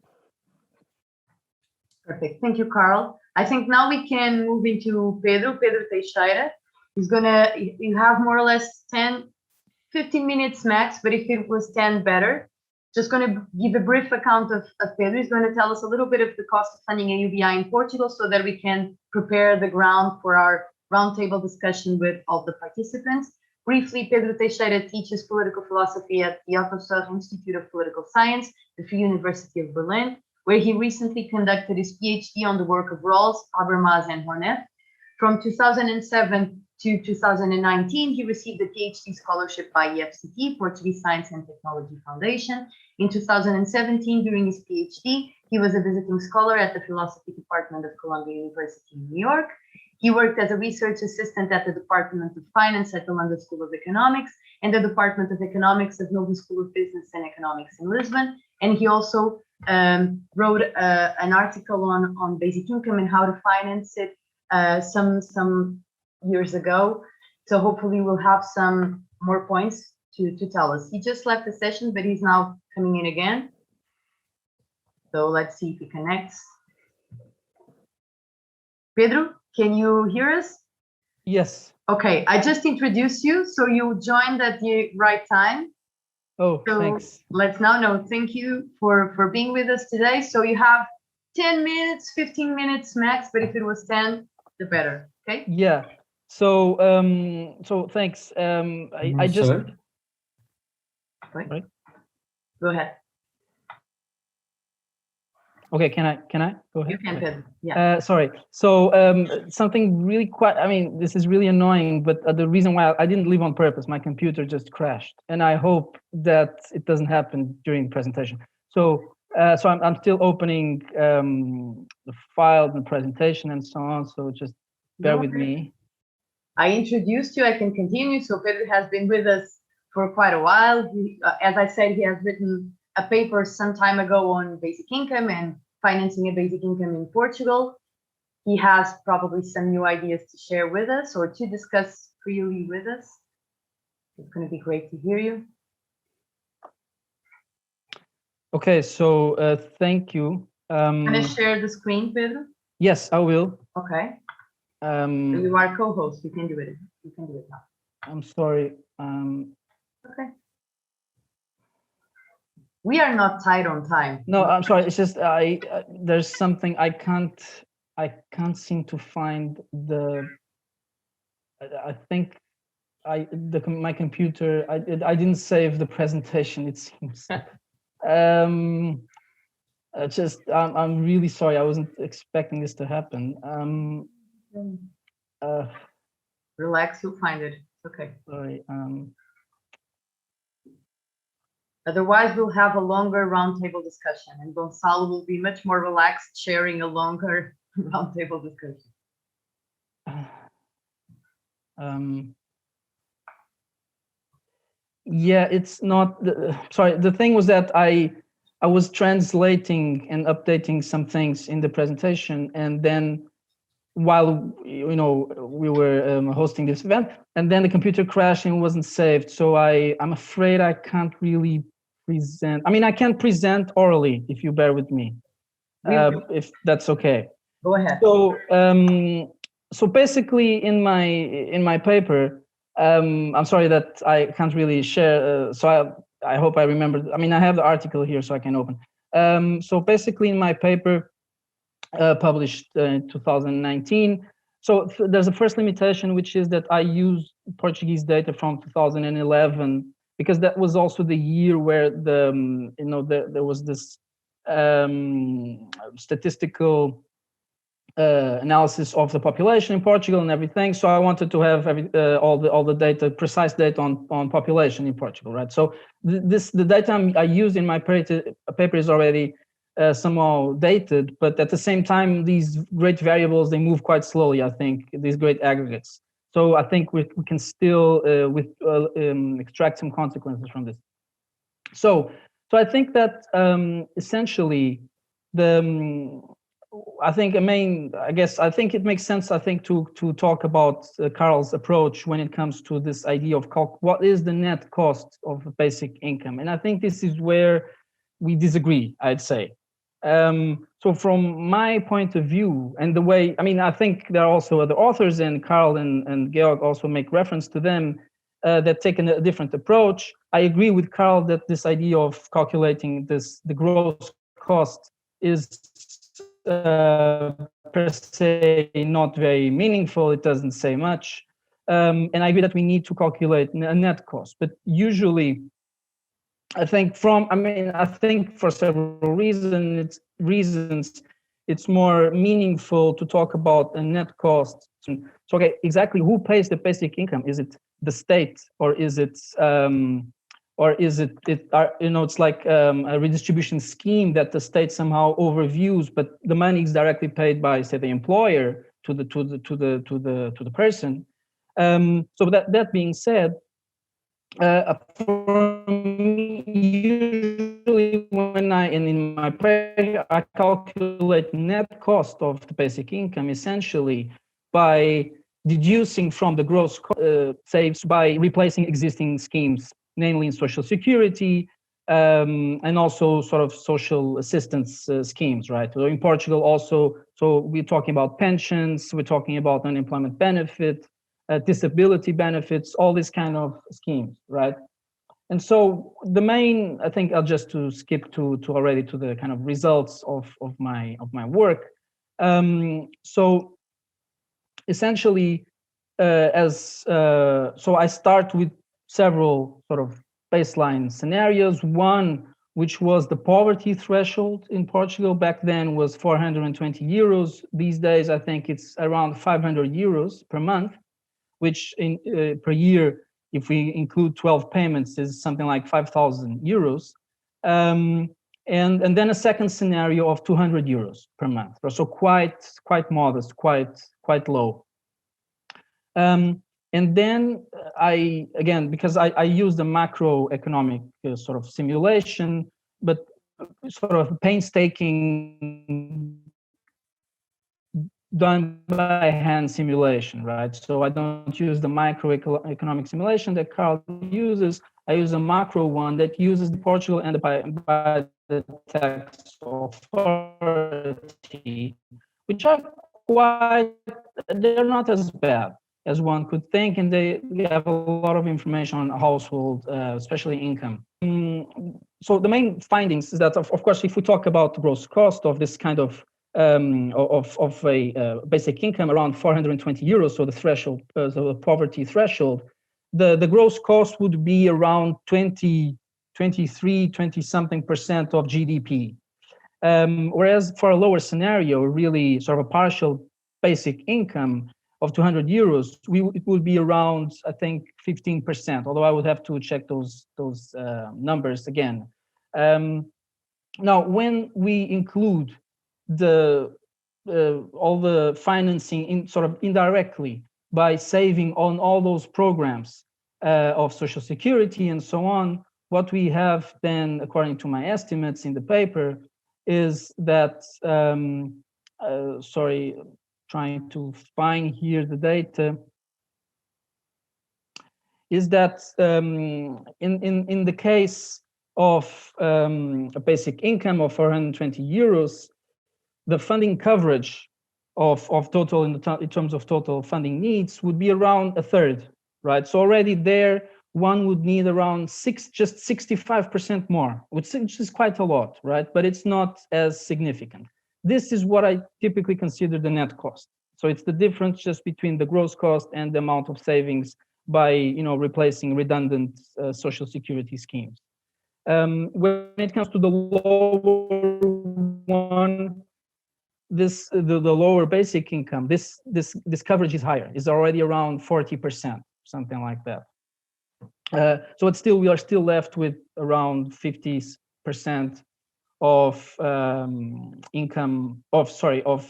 [SPEAKER 1] Perfect. Thank you, Carl. I think now we can move into Pedro Teixeira. You have more or less 15 minutes max, but if it was 10, better. Just going to give a brief account of Pedro. He's going to tell us a little bit of the cost of funding a UBI in Portugal so that we can prepare the ground for our roundtable discussion with all the participants. Briefly, Pedro Teixeira teaches political philosophy at the Otto Suhr Institute of Political Science, the Free University of Berlin, where he recently conducted his PhD on the work of Rawls, Habermas, and Horneff. From 2007 to 2019, he received a PhD scholarship by EFCT, Portuguese Science and Technology Foundation. In 2017, during his PhD, he was a visiting scholar at the Philosophy Department of Columbia University in New York. He worked as a research assistant at the Department of Finance at the London School of Economics and the Department of Economics at Melbourne School of Business and Economics in Lisbon. And he also wrote an article on basic income and how to finance it some years ago. So hopefully we'll have some more points to tell us. He just left the session, but he's now coming in again. So let's see if he connects. Pedro, can you hear us?
[SPEAKER 3] Yes.
[SPEAKER 1] Okay, I just introduced you, so you joined at the right time.
[SPEAKER 3] Oh,
[SPEAKER 1] So
[SPEAKER 3] thanks.
[SPEAKER 1] let's now know. Thank you for being with us today. So you have 10 minutes, 15 minutes max, but if it was 10, the better. Okay?
[SPEAKER 3] Yeah. So so thanks. I just
[SPEAKER 2] Sir?
[SPEAKER 1] Right. Go ahead.
[SPEAKER 3] okay. Can I go ahead?
[SPEAKER 1] You can, Pedro. Yeah.
[SPEAKER 3] Sorry. So something really quite, I mean, this is really annoying, but the reason why I didn't leave on purpose, my computer just crashed, and I hope that it doesn't happen during the presentation. So so I'm still opening the file, the presentation, and so on. So just bear with me.
[SPEAKER 1] I introduced you. I can continue. So Pedro has been with us for quite a while. He, as I said, he has written a paper some time ago on basic income and financing a basic income in Portugal. He has probably some new ideas to share with us or to discuss freely with us. It's going to be great to hear you.
[SPEAKER 3] Okay, so thank you.
[SPEAKER 1] Can I share the screen, Pedro?
[SPEAKER 3] Yes, I will.
[SPEAKER 1] Okay. You are co-host. You can do it. You can do it now.
[SPEAKER 3] I'm sorry.
[SPEAKER 1] Okay. We are not tight on time.
[SPEAKER 3] No, I'm sorry. It's just there's something I can't seem to find the. I think my computer. I didn't save the presentation. It seems. I'm really sorry. I wasn't expecting this to happen.
[SPEAKER 1] Relax. You'll find it. It's okay.
[SPEAKER 3] Sorry.
[SPEAKER 1] Otherwise, we'll have a longer roundtable discussion, and Gonçalo will be much more relaxed sharing a longer roundtable discussion.
[SPEAKER 3] Yeah, it's not. Sorry, the thing was that I was translating and updating some things in the presentation, and then while we were hosting this event, and then the computer crashed and wasn't saved. So I'm afraid I can't really present. I mean, I can present orally if you bear with me, if that's okay.
[SPEAKER 1] Go ahead.
[SPEAKER 3] So so basically in my paper, I'm sorry that I can't really share. So I hope I remember. I mean, I have the article here, so I can open. So basically in my paper, published in 2019. So there's a first limitation, which is that I use Portuguese data from 2011, because that was also the year where there was this statistical analysis of the population in Portugal and everything. So I wanted to have all the data, precise data on population in Portugal, right? So the data I used in my paper is already somehow dated, but at the same time, these great variables, they move quite slowly, I think, these great aggregates. So I think we can still extract some consequences from this. So I think that essentially I think it makes sense, I think, to talk about Carl's approach when it comes to this idea of what is the net cost of basic income. And I think this is where we disagree, I'd say. So from my point of view, and the way, I mean, I think there are also other authors, and Carl and Georg also make reference to them, that take a different approach. I agree with Carl that this idea of calculating the gross cost is per se not very meaningful. It doesn't say much. And I agree that we need to calculate a net cost, but usually I think for several reasons, it's more meaningful to talk about a net cost. So, okay, exactly who pays the basic income? Is it the state, or is it it's like a redistribution scheme that the state somehow overviews, but the money is directly paid by, say, the employer, to the person. So that being said, for me, usually when in my paper, I calculate net cost of the basic income essentially by deducing from the gross saves by replacing existing schemes, namely in Social Security, and also sort of social assistance schemes, right? So in Portugal also, so we're talking about pensions, we're talking about unemployment benefit, disability benefits, all these kind of schemes, right? And so the main, I think I'll just to skip to already to the kind of results of my work. So essentially, so I start with several sort of baseline scenarios. One, which was the poverty threshold in Portugal back then, was 420 euros. These days, I think it's around 500 euros per month, which in per year, if we include 12 payments, is something like 5,000 euros. And then a second scenario of 200 euros per month. So quite modest, quite low. And then again, because I used a macroeconomic sort of simulation, but sort of painstaking done by hand simulation, right? So I don't use the microeconomic simulation that Carl uses. I use a macro one that uses the Portugal and by the tax authority, which are they're not as bad as one could think, and they have a lot of information on household, especially income. So the main findings is that, of course, if we talk about the gross cost of this kind of a basic income around 420 euros, so the threshold, the poverty threshold, the gross cost would be around 20 something percent of GDP. Whereas for a lower scenario, really sort of a partial basic income of 200 euros, it would be around, I think, 15%, although I would have to check those numbers again. Now, when we include all the financing in sort of indirectly by saving on all those programs of Social Security and so on, what we have then, according to my estimates in the paper, is that, sorry, trying to find here the data, is that in the case of a basic income of 420 euros, the funding coverage of total in terms of total funding needs would be around a third, right? So already there, one would need around just 65% more, which is quite a lot, right? But it's not as significant. This is what I typically consider the net cost. So it's the difference just between the gross cost and the amount of savings by replacing redundant Social Security schemes. When it comes to the lower one, the lower basic income, this coverage is higher. It's already around 40%, something like that. So we are still left with around 50% of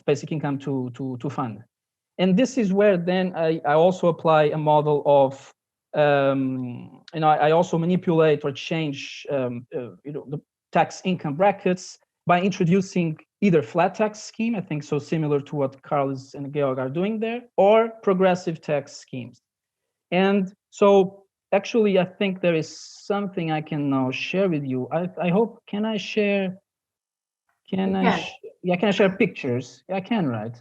[SPEAKER 3] basic income to fund. And this is where then I also apply a model of I also manipulate or change the tax income brackets by introducing either flat tax scheme, I think so similar to what Carlos and Georg are doing there, or progressive tax schemes. And so actually, I think there is something I can now share with you. I hope, can I share? Can I share pictures? I can, right?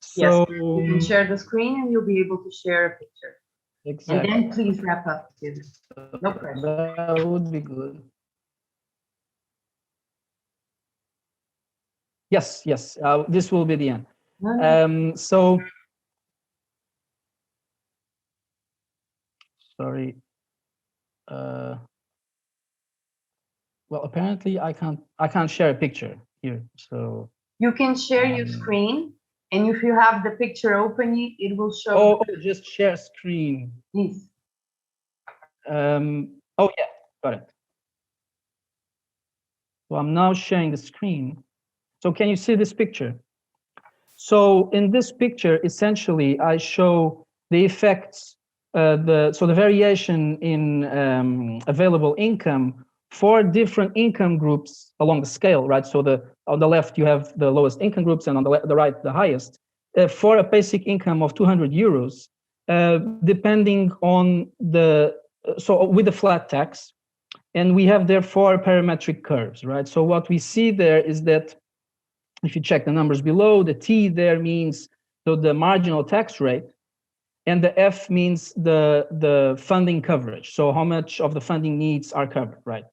[SPEAKER 1] So, yes, you can share the screen and you'll be able to share a picture.
[SPEAKER 3] Exactly.
[SPEAKER 1] And then please wrap up too. No pressure.
[SPEAKER 3] That would be good. Yes. This will be the end. So, sorry. Well, apparently I can't share a picture here. So
[SPEAKER 1] you can share your screen, and if you have the picture open, it will show.
[SPEAKER 3] Oh, just share screen.
[SPEAKER 1] Please.
[SPEAKER 3] Oh yeah, got it. So I'm now sharing the screen. So can you see this picture? So in this picture, essentially, I show the effects, the variation in available income for different income groups along the scale, right? So on the left, you have the lowest income groups, and on the right, the highest, for a basic income of 200 euros, depending on so with the flat tax. And we have therefore parametric curves, right? So what we see there is that if you check the numbers below, the T there means the marginal tax rate, and the F means the funding coverage. So how much of the funding needs are covered, right?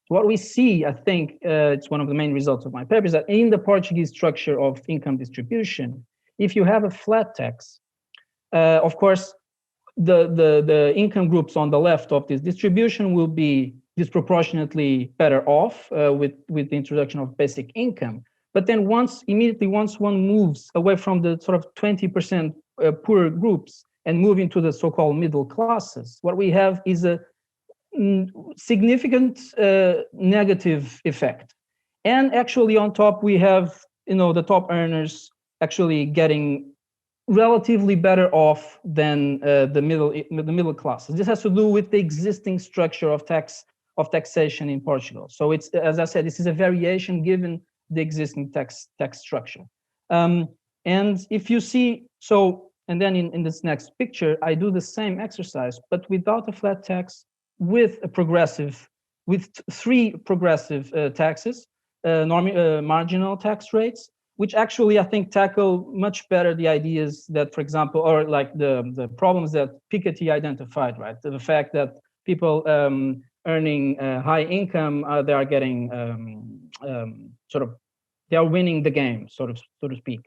[SPEAKER 3] What we see, I think, it's one of the main results of my paper, is that in the Portuguese structure of income distribution, if you have a flat tax, of course, the income groups on the left of this distribution will be disproportionately better off with the introduction of basic income. But then immediately once one moves away from the sort of 20% poorer groups and move into the so-called middle classes, what we have is a significant negative effect. And actually on top, we have, the top earners actually getting relatively better off than the middle classes. This has to do with the existing structure of taxation in Portugal. So it's, as I said, this is a variation given the existing tax structure. And if you see, and then in this next picture, I do the same exercise, but without a flat tax, with three progressive taxes, marginal tax rates, which actually I think tackle much better the ideas that, for example, or like the problems that Piketty identified, right? The fact that people earning high income, they are getting they are winning the game, so to speak.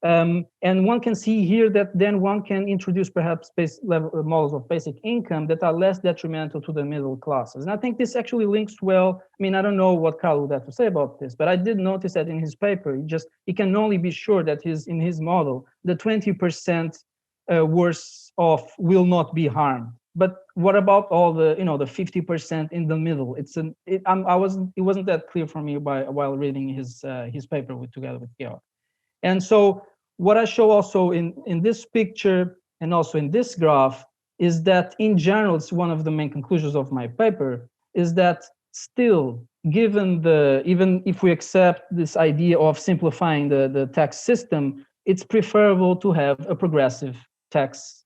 [SPEAKER 3] And one can see here that then one can introduce perhaps models of basic income that are less detrimental to the middle classes. And I think this actually links well. I mean, I don't know what Carl would have to say about this, but I did notice that in his paper, he can only be sure that in his model, the 20% worse off will not be harmed. But what about all the 50% in the middle? It wasn't that clear for me while reading his paper together with Georg. And so what I show also in this picture and also in this graph is that in general, it's one of the main conclusions of my paper, is that still, even if we accept this idea of simplifying the tax system, it's preferable to have a progressive tax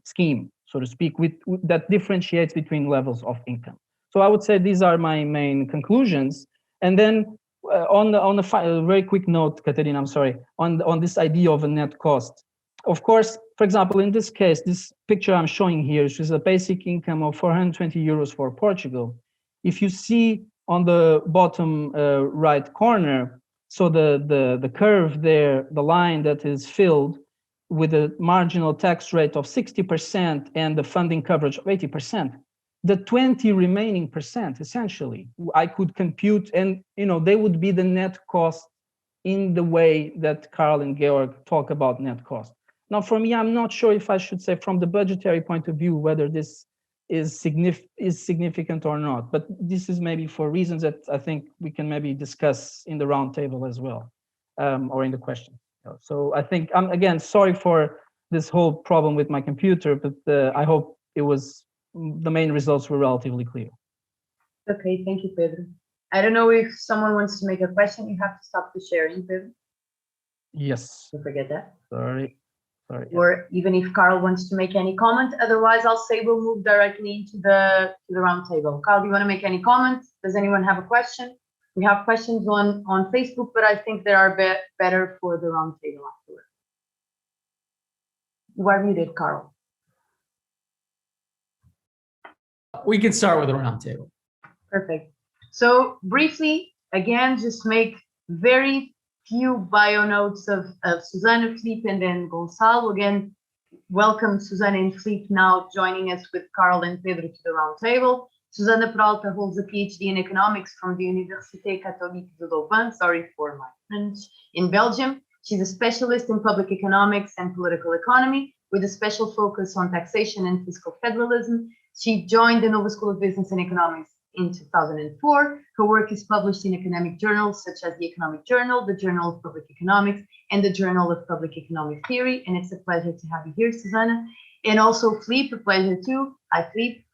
[SPEAKER 3] scheme, so to speak, that differentiates between levels of income. So I would say these are my main conclusions. And then on a very quick note, Katerina, I'm sorry, on this idea of a net cost. Of course, for example, in this case, this picture I'm showing here is a basic income of 420 euros for Portugal. If you see on the bottom right corner, so the curve there, the line that is filled with a marginal tax rate of 60% and the funding coverage of 80%, the 20 remaining percent, essentially, I could compute, and they would be the net cost in the way that Carl and Georg talk about net cost. Now, for me, I'm not sure if I should say from the budgetary point of view whether this is significant or not, but this is maybe for reasons that I think we can maybe discuss in the roundtable as well, or in the question. So I think I'm again sorry for this whole problem with my computer, but I hope the main results were relatively clear.
[SPEAKER 1] Okay, thank you, Pedro. I don't know if someone wants to make a question. You have to stop the sharing, Pedro.
[SPEAKER 3] Yes.
[SPEAKER 1] Don't forget that.
[SPEAKER 3] Sorry.
[SPEAKER 1] Or even if Carl wants to make any comment. Otherwise, I'll say we'll move directly into the round table. Carl, do you want to make any comments? Does anyone have a question? We have questions on Facebook, but I think they are better for the round table afterwards. You are muted, Carl.
[SPEAKER 2] We can start with a roundtable.
[SPEAKER 1] Perfect. So briefly, again, just make very few bio notes of Susanna, Felipe, and then Gonçalo. Again, welcome Susanna and Felipe now joining us with Carl and Pedro to the round table. Susanna Peralta holds a PhD in economics from the Université Catholique de Louvain, sorry for my French, in Belgium. She's a specialist in public economics and political economy with a special focus on taxation and fiscal federalism. She joined the Nova School of Business and Economics in 2004. Her work is published in economic journals such as the Economic Journal, the Journal of Public Economics, and the Journal of Public Economic Theory. And it's a pleasure to have you here, Susanna. And also Philippe, a pleasure too. Hi, Philippe.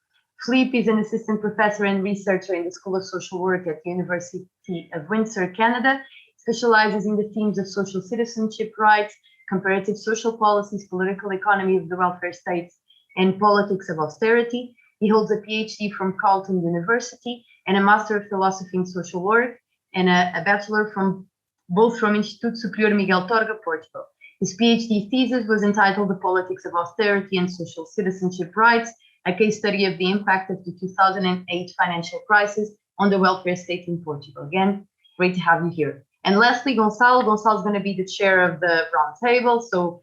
[SPEAKER 1] Philippe is an assistant professor and researcher in the School of Social Work at the University of Windsor, Canada, specializes in the themes of social citizenship rights, comparative social policies, political economy of the welfare states, and politics of austerity. He holds a PhD from Carleton University and a Master of Philosophy in Social Work and a Bachelor from Instituto Superior Miguel Torga, Portugal. His PhD thesis was entitled The Politics of Austerity and Social Citizenship Rights, a case study of the impact of the 2008 financial crisis on the welfare state in Portugal. Again, great to have you here. And lastly, Gonçalo. Gonçalo is going to be the chair of the round table, so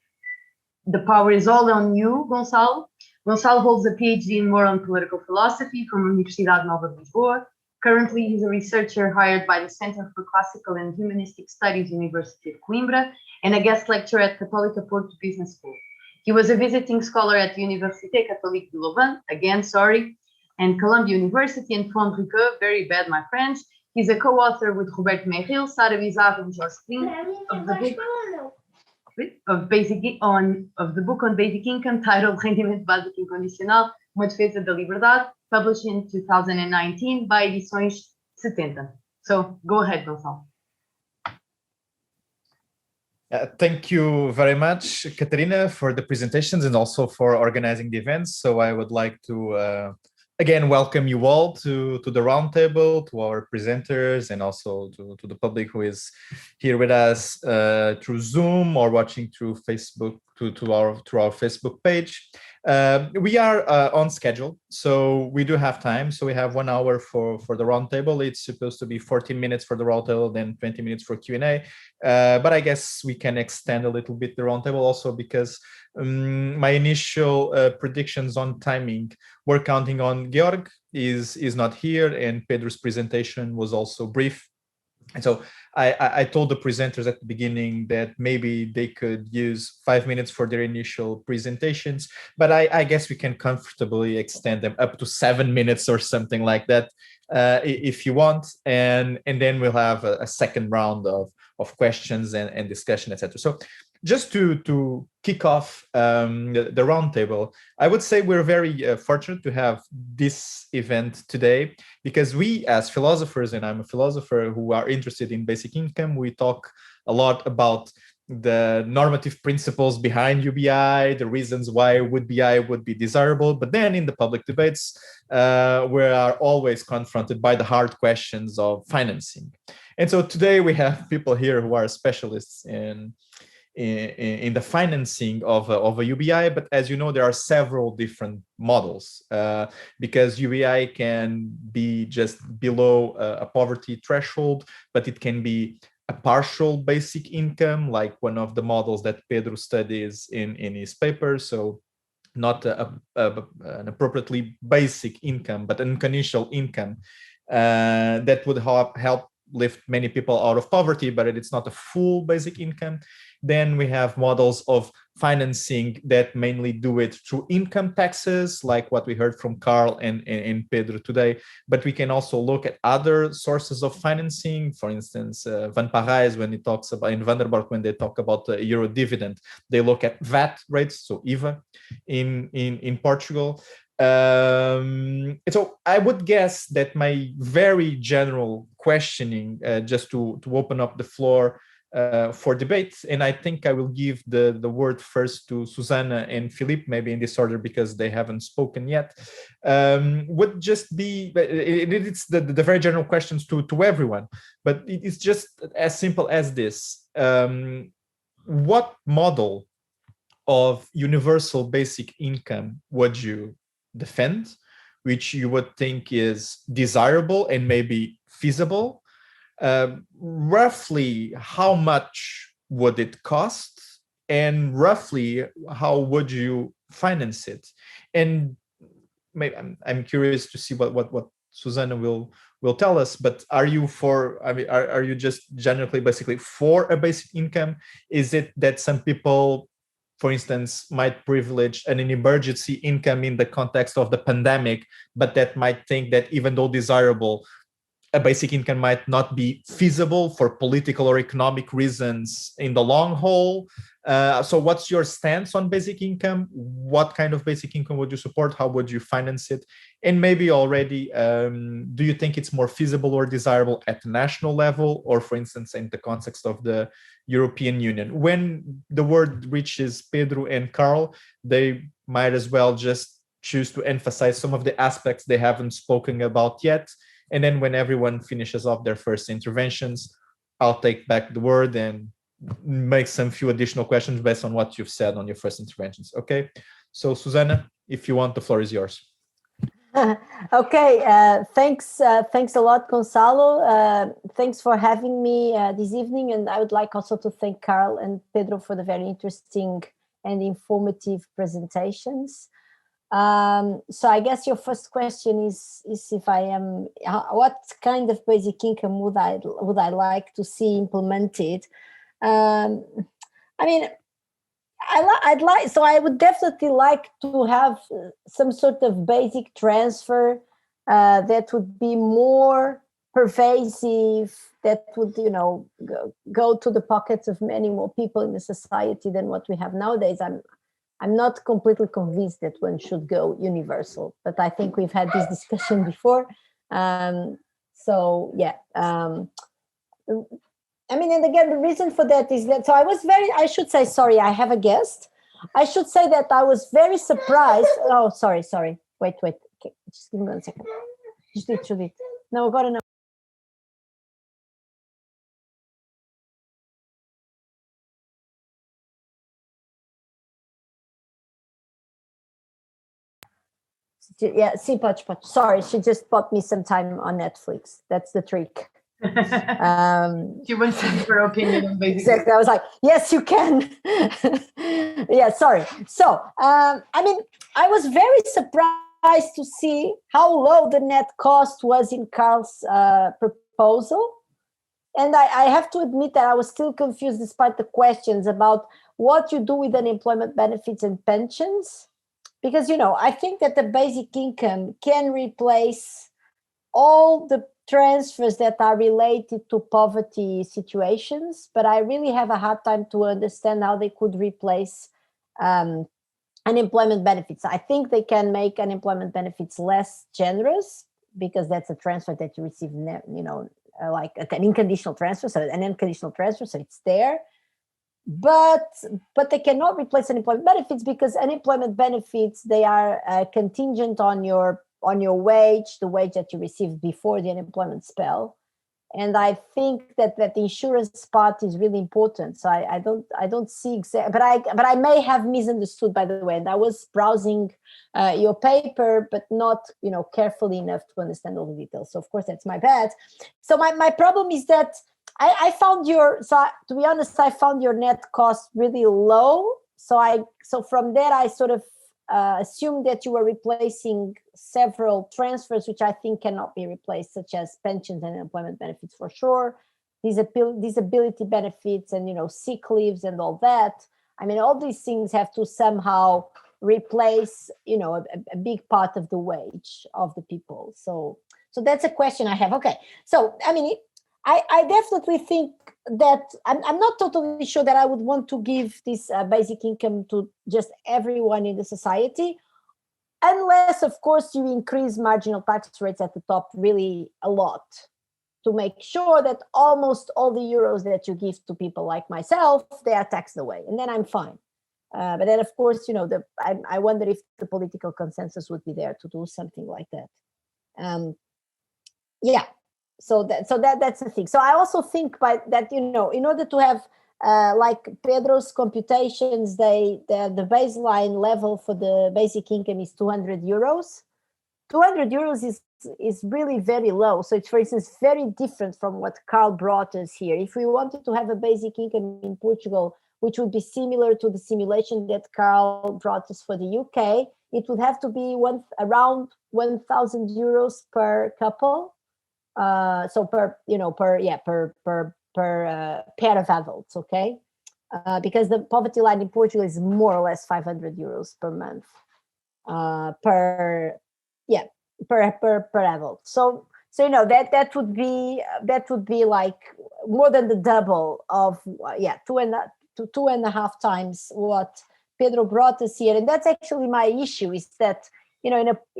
[SPEAKER 1] the power is all on you, Gonçalo. Gonçalo holds a PhD in moral and political philosophy from Universidade Nova de Lisboa. Currently, he's a researcher hired by the Center for Classical and Humanistic Studies, University of Coimbra, and a guest lecturer at Católica Porto Business School. He was a visiting scholar at Université Catholique de Louvain, again, sorry, and Columbia University and Fontenay, very bad, my French. He's a co-author with Roberto Merril, Sara Bizarro, and Jorge Spring of the book on basic income titled Rendimento Básico Incondicional, Uma Defesa da Liberdade, published in 2019 by Edições 70. So go ahead, Gonçalo.
[SPEAKER 4] Thank you very much, Catarina, for the presentations and also for organizing the events. So I would like to again welcome you all to the roundtable, to our presenters, and also to the public who is here with us through Zoom or watching through Facebook, to our Facebook page. We are on schedule, so we do have time. So we have 1 hour for the roundtable. It's supposed to be 14 minutes for the roundtable, then 20 minutes for Q&A. But I guess we can extend a little bit the roundtable also because my initial predictions on timing were counting on Georg is not here, and Pedro's presentation was also brief. And so I told the presenters at the beginning that maybe they could use 5 minutes for their initial presentations, but I guess we can comfortably extend them up to 7 minutes or something like that if you want. And then we'll have a second round of questions and discussion, etc. So just to kick off the roundtable, I would say we're very fortunate to have this event today because we, as philosophers, and I'm a philosopher who are interested in basic income, we talk a lot about the normative principles behind UBI, the reasons why UBI would be desirable. But then in the public debates, we are always confronted by the hard questions of financing. And so today we have people here who are specialists in the financing of a UBI, but as you know, there are several different models because UBI can be just below a poverty threshold, but it can be a partial basic income, like one of the models that Pedro studies in his paper. So not an appropriately basic income, but unconditional income that would help lift many people out of poverty, but it's not a full basic income. Then we have models of financing that mainly do it through income taxes, like what we heard from Carl and Pedro today. But we can also look at other sources of financing. For instance, Van Parijs, when he talks about, in Vanderborg, when they talk about the Euro dividend, they look at VAT rates, so IVA in Portugal. So I would guess that my very general questioning, just to open up the floor for debate, and I think I will give the word first to Susanna and Philippe, maybe in this order because they haven't spoken yet, would just be, it's the very general questions to everyone, but it's just as simple as this. What model of universal basic income would you defend, which you would think is desirable and maybe feasible? Roughly how much would it cost, and roughly how would you finance it? And maybe I'm curious to see what Susanna will tell us, but are you for, I mean, are you just generally basically for a basic income? Is it that some people for instance, might privilege an emergency income in the context of the pandemic, but that might think that even though desirable, a basic income might not be feasible for political or economic reasons in the long haul. So what's your stance on basic income? What kind of basic income would you support? How would you finance it? And maybe already, do you think it's more feasible or desirable at the national level, or for instance, in the context of the European Union? When the word reaches Pedro and Carl, they might as well just choose to emphasize some of the aspects they haven't spoken about yet. And then when everyone finishes off their first interventions, I'll take back the word and make some few additional questions based on what you've said on your first interventions. Okay. So Susanna, if you want, the floor is yours.
[SPEAKER 5] Okay. Thanks a lot, Gonçalo. Thanks for having me this evening. And I would like also to thank Carl and Pedro for the very interesting and informative presentations. So I guess your first question is if I am, what kind of basic income would I like to see implemented? I mean, I would definitely like to have some sort of basic transfer that would be more pervasive, that would, go to the pockets of many more people in the society than what we have nowadays. I'm not completely convinced that one should go universal, but I think we've had this discussion before. So yeah. I mean, and again, the reason for that is that, I should say, sorry, I have a guest. I should say that I was very surprised. Oh, sorry. Wait. Okay, just give me 1 second. Judith. No, I got enough. Yeah, see, Patch. Sorry, she just bought me some time on Netflix. That's the trick.
[SPEAKER 1] She wants to give her opinion on basic.
[SPEAKER 5] Exactly. I was like, yes, you can. Yeah, sorry. So, I mean, I was very surprised to see how low the net cost was in Carl's proposal. And I have to admit that I was still confused despite the questions about what you do with unemployment benefits and pensions. Because, I think that the basic income can replace all the transfers that are related to poverty situations, but I really have a hard time to understand how they could replace unemployment benefits. I think they can make unemployment benefits less generous because that's a transfer that you receive, like an unconditional transfer, so an unconditional transfer, so it's there. But they cannot replace unemployment benefits because unemployment benefits, they are contingent on your wage, the wage that you received before the unemployment spell. And I think that the insurance part is really important. So I don't see exactly, but I may have misunderstood, by the way. And I was browsing your paper, but not carefully enough to understand all the details. So of course that's my bad. So my problem is that I found to be honest, I found your net cost really low. So from there I sort of assumed that you were replacing several transfers, which I think cannot be replaced, such as pensions and employment benefits for sure, disability benefits and sick leaves and all that. I mean, all these things have to somehow replace a big part of the wage of the people. So that's a question I have. Okay, so I mean, I definitely think that I'm not totally sure that I would want to give this basic income to just everyone in the society, unless, of course, you increase marginal tax rates at the top really a lot to make sure that almost all the euros that you give to people like myself, they are taxed away, and then I'm fine. But then, of course, I wonder if the political consensus would be there to do something like that. Yeah. So that's the thing. So I also think by that, in order to have like Pedro's computations, the baseline level for the basic income is 200 euros. 200 euros is really very low. So it's, for instance, very different from what Carl brought us here. If we wanted to have a basic income in Portugal, which would be similar to the simulation that Carl brought us for the UK, it would have to be around 1,000 euros per couple. So per pair of adults, okay? because the poverty line in Portugal is more or less 500 euros per month per adult. So that would be like more than the double of two and a half times what Pedro brought us here. And that's actually my issue, is that in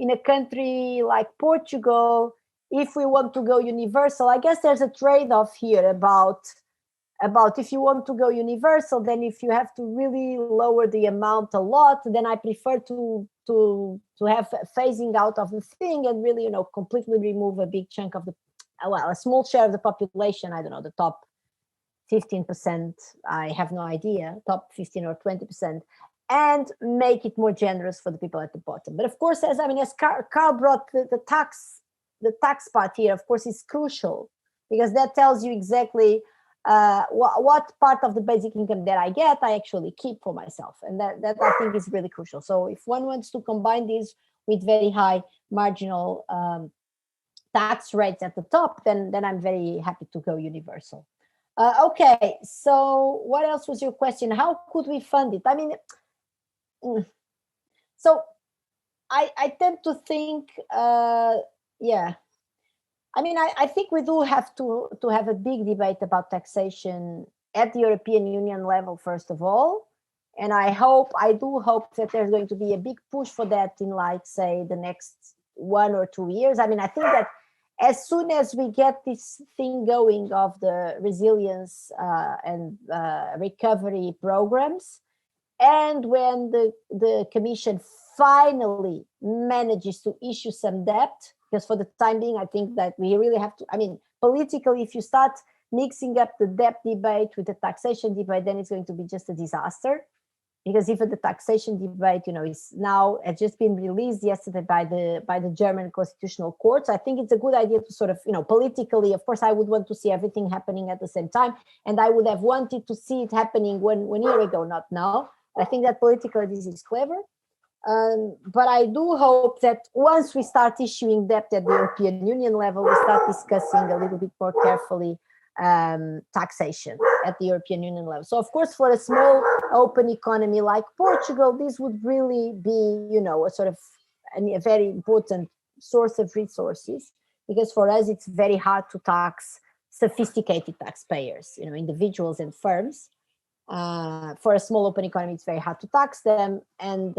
[SPEAKER 5] a country like Portugal, if we want to go universal, I guess there's a trade-off here about if you want to go universal, then if you have to really lower the amount a lot, then I prefer to have phasing out of the thing and really, completely remove a big chunk of a small share of the population. I don't know, the top 15%, I have no idea, top 15 or 20%, and make it more generous for the people at the bottom. But of course, as Carl brought the tax part here, of course, is crucial, because that tells you exactly what part of the basic income that I get, I actually keep for myself. And that I think is really crucial. So if one wants to combine this with very high marginal tax rates at the top, then I'm very happy to go universal. Okay, so what else was your question? How could we fund it? I mean, so I tend to think, I mean, I think we do have to have a big debate about taxation at the European Union level, first of all. And I do hope that there's going to be a big push for that in, like, say, the next 1 or 2 years. I mean, I think that as soon as we get this thing going of the resilience and recovery programs, and when the Commission finally manages to issue some debt, because for the time being, I think that we really have to, I mean, politically, if you start mixing up the debt debate with the taxation debate, then it's going to be just a disaster. Because even the taxation debate, has just been released yesterday by the German Constitutional Court. So I think it's a good idea to sort of, politically, of course, I would want to see everything happening at the same time. And I would have wanted to see it happening 1 year ago, not now. I think that politically this is clever. But I do hope that once we start issuing debt at the European Union level, we start discussing a little bit more carefully taxation at the European Union level. So, of course, for a small open economy like Portugal, this would really be, a sort of a very important source of resources, because for us, it's very hard to tax sophisticated taxpayers, individuals and firms. For a small open economy, it's very hard to tax them. And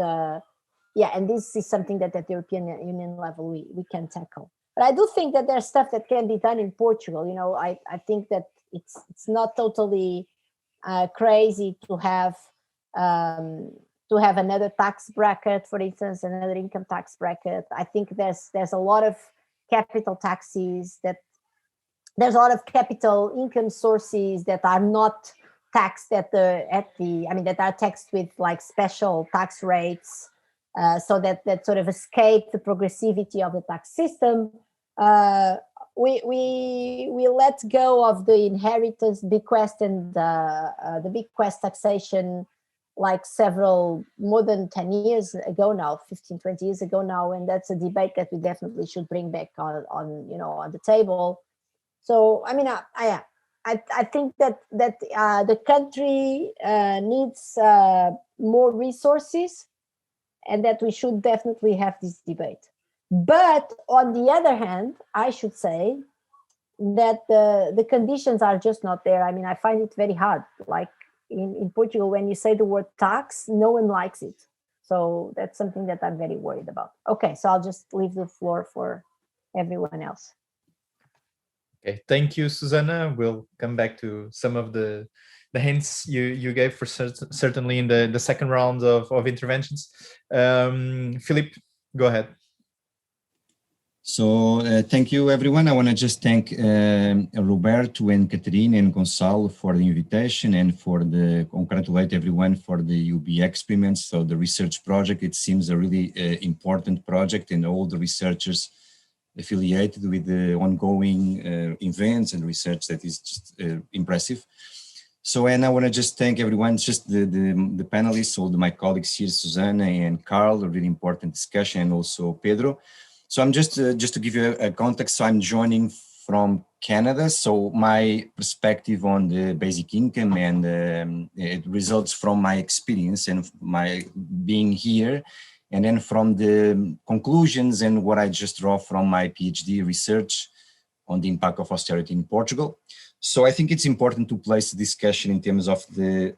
[SPEAKER 5] and this is something that at the European Union level we can tackle. But I do think that there's stuff that can be done in Portugal. I think that it's not totally crazy to have another tax bracket, for instance, another income tax bracket. I think there's a lot of capital taxes, that there's a lot of capital income sources that are not taxed that are taxed with, like, special tax rates, so that sort of escape the progressivity of the tax system. We let go of the inheritance, bequest, and the bequest taxation, like more than 10 years ago now, 15, 20 years ago now, and that's a debate that we definitely should bring back on the table. So, I mean, I think that the country needs more resources, and that we should definitely have this debate. But on the other hand, I should say that the conditions are just not there. I mean, I find it very hard. Like in Portugal, when you say the word tax, no one likes it. So that's something that I'm very worried about. Okay, so I'll just leave the floor for everyone else.
[SPEAKER 4] Okay, thank you, Susanna. We'll come back to some of the hints you gave for certainly in the second round of interventions. Philippe, go ahead.
[SPEAKER 6] So thank you, everyone. I want to just thank Roberto and Caterina and Gonçalo for the invitation, and congratulate everyone for the UB experiments. So the research project, it seems a really important project, and all the researchers affiliated with the ongoing events and research that is just impressive. So, and I want to just thank everyone, just the panelists, all my colleagues here, Susanna and Carl, a really important discussion, and also Pedro. So I'm just to give you a context, so I'm joining from Canada. So my perspective on the basic income and it results from my experience and my being here. And then from the conclusions and what I just draw from my PhD research on the impact of austerity in Portugal. So I think it's important to place the discussion in terms of the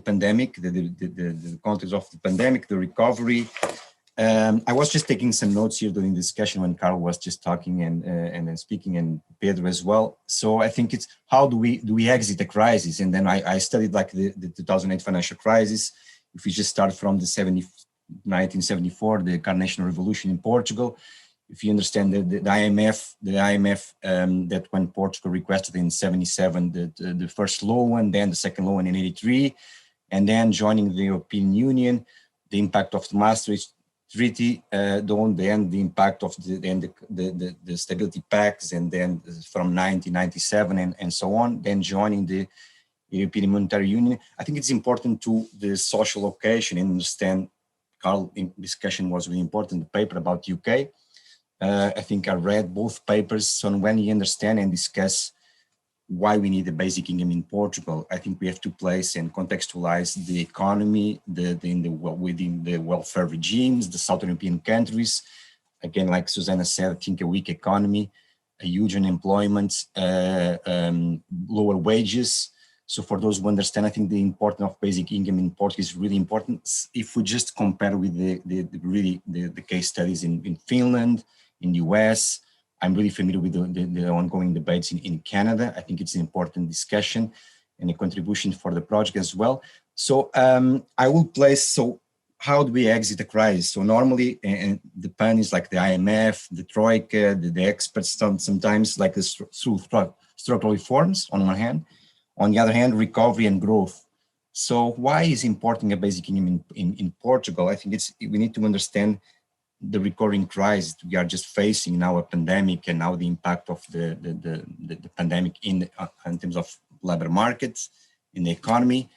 [SPEAKER 6] pandemic, the context of the pandemic, the recovery. I was just taking some notes here during the discussion when Carl was just talking and then speaking, and Pedro as well. So I think it's how do we exit the crisis? And then I studied like the 2008 financial crisis. If we just start from the 1974, the Carnational Revolution in Portugal. If you understand the IMF, that when Portugal requested in 77 the first loan, and then the second loan in 83, and then joining the European Union, the impact of the Maastricht Treaty, then the impact of the Stability Pacts, and then from 1997 and so on, then joining the European Monetary Union. I think it's important to the social occasion and understand. Carl, in discussion was really important, the paper about UK. I think I read both papers. So when you understand and discuss why we need a basic income in Portugal, I think we have to place and contextualize the economy within the welfare regimes, the Southern European countries. Again, like Susanna said, I think a weak economy, a huge unemployment, lower wages. So for those who understand, I think the importance of basic income in Portugal is really important. If we just compare with the case studies in Finland, in the US, I'm really familiar with the ongoing debates in Canada. I think it's an important discussion and a contribution for the project as well. So I will place, so how do we exit the crisis? So normally, and the plan is like the IMF, the Troika, the experts sometimes like through structural reforms on one hand. On the other hand, recovery and growth. So why is importing a basic income in Portugal? I think we need to understand the recurring crisis we are just facing now, a pandemic, and now the impact of the pandemic in terms of labor markets, in the economy.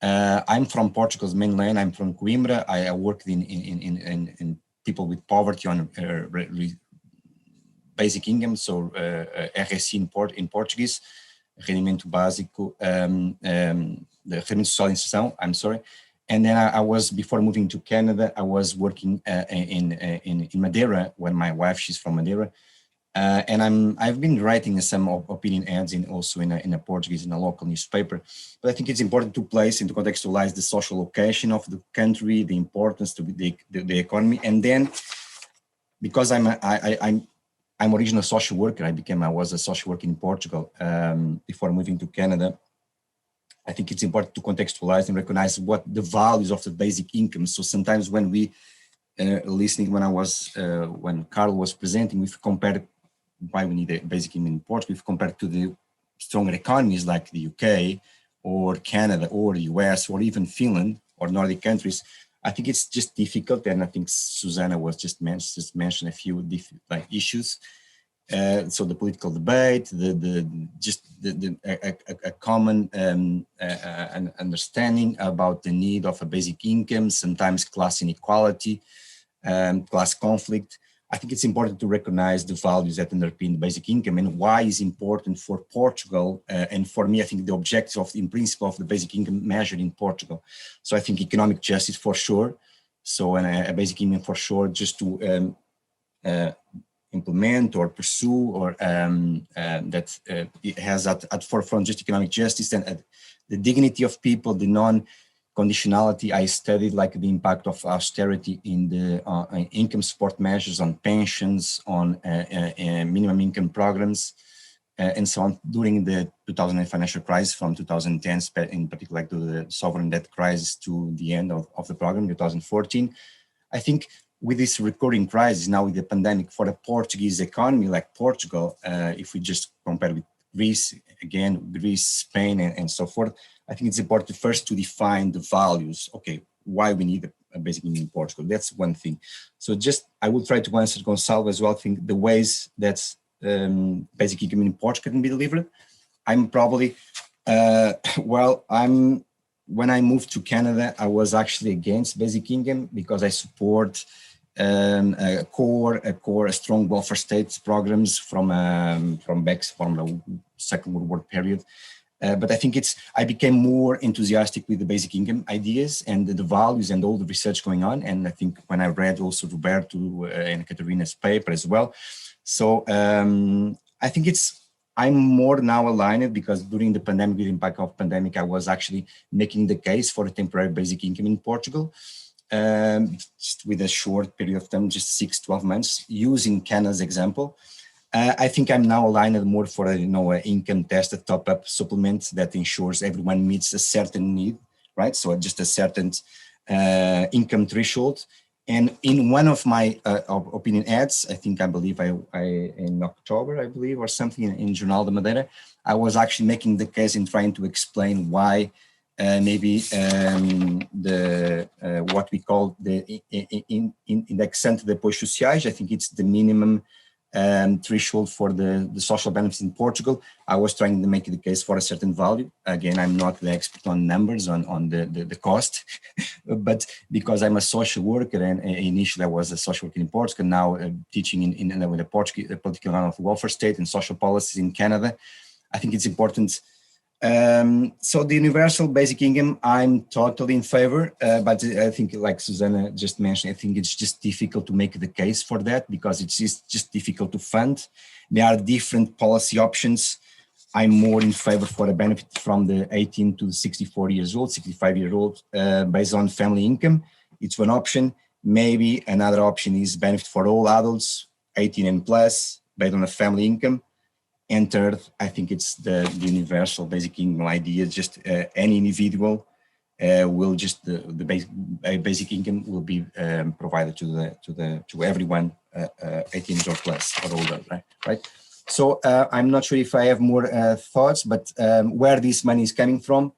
[SPEAKER 6] I'm from Portugal's mainland. I'm from Coimbra. I worked in people with poverty on basic income, so RSI in Portuguese, rendimento básico, the rendimento social inserção, I'm sorry. And then I was, before moving to Canada, I was working in Madeira when my wife, she's from Madeira. And I've been writing some opinion ads also in a Portuguese, in a local newspaper. But I think it's important to place and to contextualize the social location of the country, the importance to the economy. And then, because I'm original social worker, I was a social worker in Portugal before moving to Canada. I think it's important to contextualize and recognize what the values of the basic income. So sometimes when we listening, when Carl was presenting, we've compared why we need a basic income in Portugal. We've compared to the stronger economies like the UK or Canada or the US or even Finland or Nordic countries. I think it's just difficult, and I think Susanna was just mentioned a few issues. So the political debate, a common understanding about the need of a basic income, sometimes class inequality, class conflict. I think it's important to recognize the values that underpin the basic income and why it's important for Portugal. And for me, I think the objective in principle of the basic income measured in Portugal. So I think economic justice for sure. So a basic income for sure, just to implement or pursue, or that it has at forefront just economic justice and the dignity of people, the non-conditionality. I studied like the impact of austerity in the income support measures on pensions, on minimum income programs, and so on during the 2008 financial crisis, from 2010, in particular, like to the sovereign debt crisis to the end of the program, 2014. I think with this recurring crisis now with the pandemic for the Portuguese economy, like Portugal, if we just compare with Greece, Spain, and so forth, I think it's important first to define the values. Okay, why we need a basic income in Portugal. That's one thing. So I will try to answer Gonçalo as well. I think the ways that basic income in Portugal can be delivered. I'm probably, when I moved to Canada, I was actually against basic income because I support a strong welfare state programs from the Second World War period. But I think I became more enthusiastic with the basic income ideas and the values and all the research going on. And I think when I read also Roberto and Caterina's paper as well. So I think I'm more now aligned because during the pandemic, the impact of pandemic, I was actually making the case for a temporary basic income in Portugal, just with a short period of time, just 6-12 months, using Canada's example. I think I'm now aligned more for an income tested top-up supplement that ensures everyone meets a certain need, right? So just a certain income threshold. And in one of my opinion ads, I believe in October, I believe, or something in Jornal de Madeira, I was actually making the case in trying to explain why maybe what we call the indexante de apoios sociais, I think it's the minimum threshold for the social benefits in Portugal. I was trying to make the case for a certain value. Again, I'm not the expert on numbers on the cost, but because I'm a social worker and initially I was a social worker in Portugal, now teaching in the Portuguese political economic welfare state and social policies in Canada, I think it's important. So the universal basic income, I'm totally in favor, but I think like Susanna just mentioned, I think it's just difficult to make the case for that because it's just difficult to fund. There are different policy options. I'm more in favor for a benefit from the 18 to 64 years old, 65 years old, based on family income. It's one option. Maybe another option is benefit for all adults, 18 and plus, based on a family income. And third, I think it's the universal basic income idea. Just any individual will just the basic income will be provided to everyone 18 or plus or older, right? So I'm not sure if I have more thoughts, but where this money is coming from,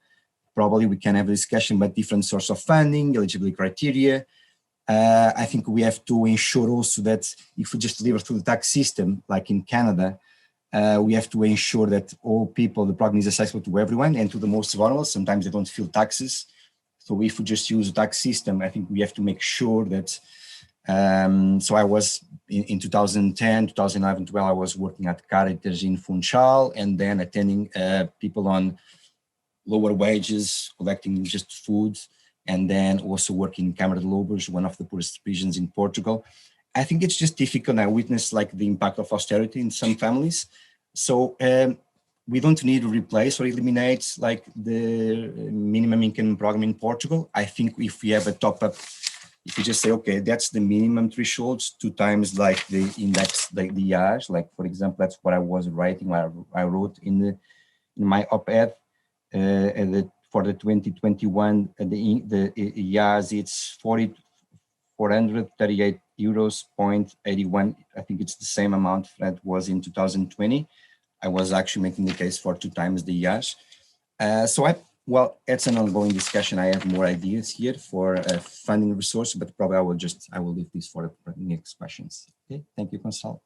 [SPEAKER 6] probably we can have a discussion about different sources of funding, eligibility criteria. I think we have to ensure also that if we just deliver through the tax system, like in Canada, we have to ensure that all people, the program is accessible to everyone and to the most vulnerable. Sometimes they don't feel taxes. So if we just use the tax system, I think we have to make sure that, so I was in 2010, 2011, 12, I was working at Caritas in Funchal and then attending people on lower wages, collecting just food, and then also working in Câmara de Lobos, one of the poorest regions in Portugal. I think it's just difficult. I witnessed like the impact of austerity in some families. So we don't need to replace or eliminate like the minimum income program in Portugal. I think if we have a top up, if you just say, okay, that's the minimum thresholds, 2 times like the index, like the IAS, like for example, that's what I was writing, I wrote in my op-ed for the 2021, the IAS, it's 438 euros 0.81. I think it's the same amount that was in 2020. I was actually making the case for 2 times the IAS. Well, it's an ongoing discussion. I have more ideas here for funding resource, but probably I will leave this for the next questions. Okay, thank you, Gonçalo.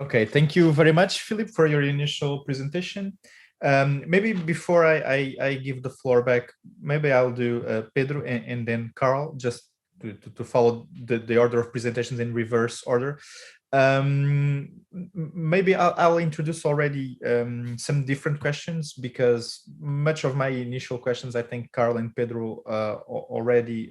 [SPEAKER 4] Okay, thank you very much, Philip, for your initial presentation. Maybe before I give the floor back, maybe I'll do Pedro and then Carl, just to follow the order of presentations in reverse order. Maybe I'll introduce already some different questions because much of my initial questions, I think Carl and Pedro already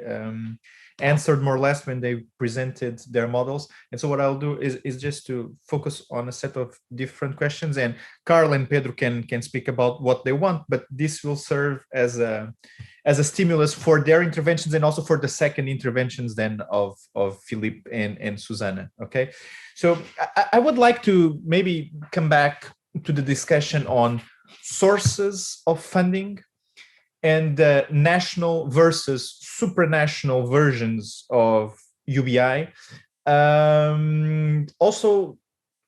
[SPEAKER 4] answered more or less when they presented their models. And so what I'll do is just to focus on a set of different questions, and Carl and Pedro can speak about what they want, but this will serve as a stimulus for their interventions and also for the second interventions then of Philippe and Susanna. Okay, so I would like to maybe come back to the discussion on sources of funding and national versus supranational versions of UBI. Also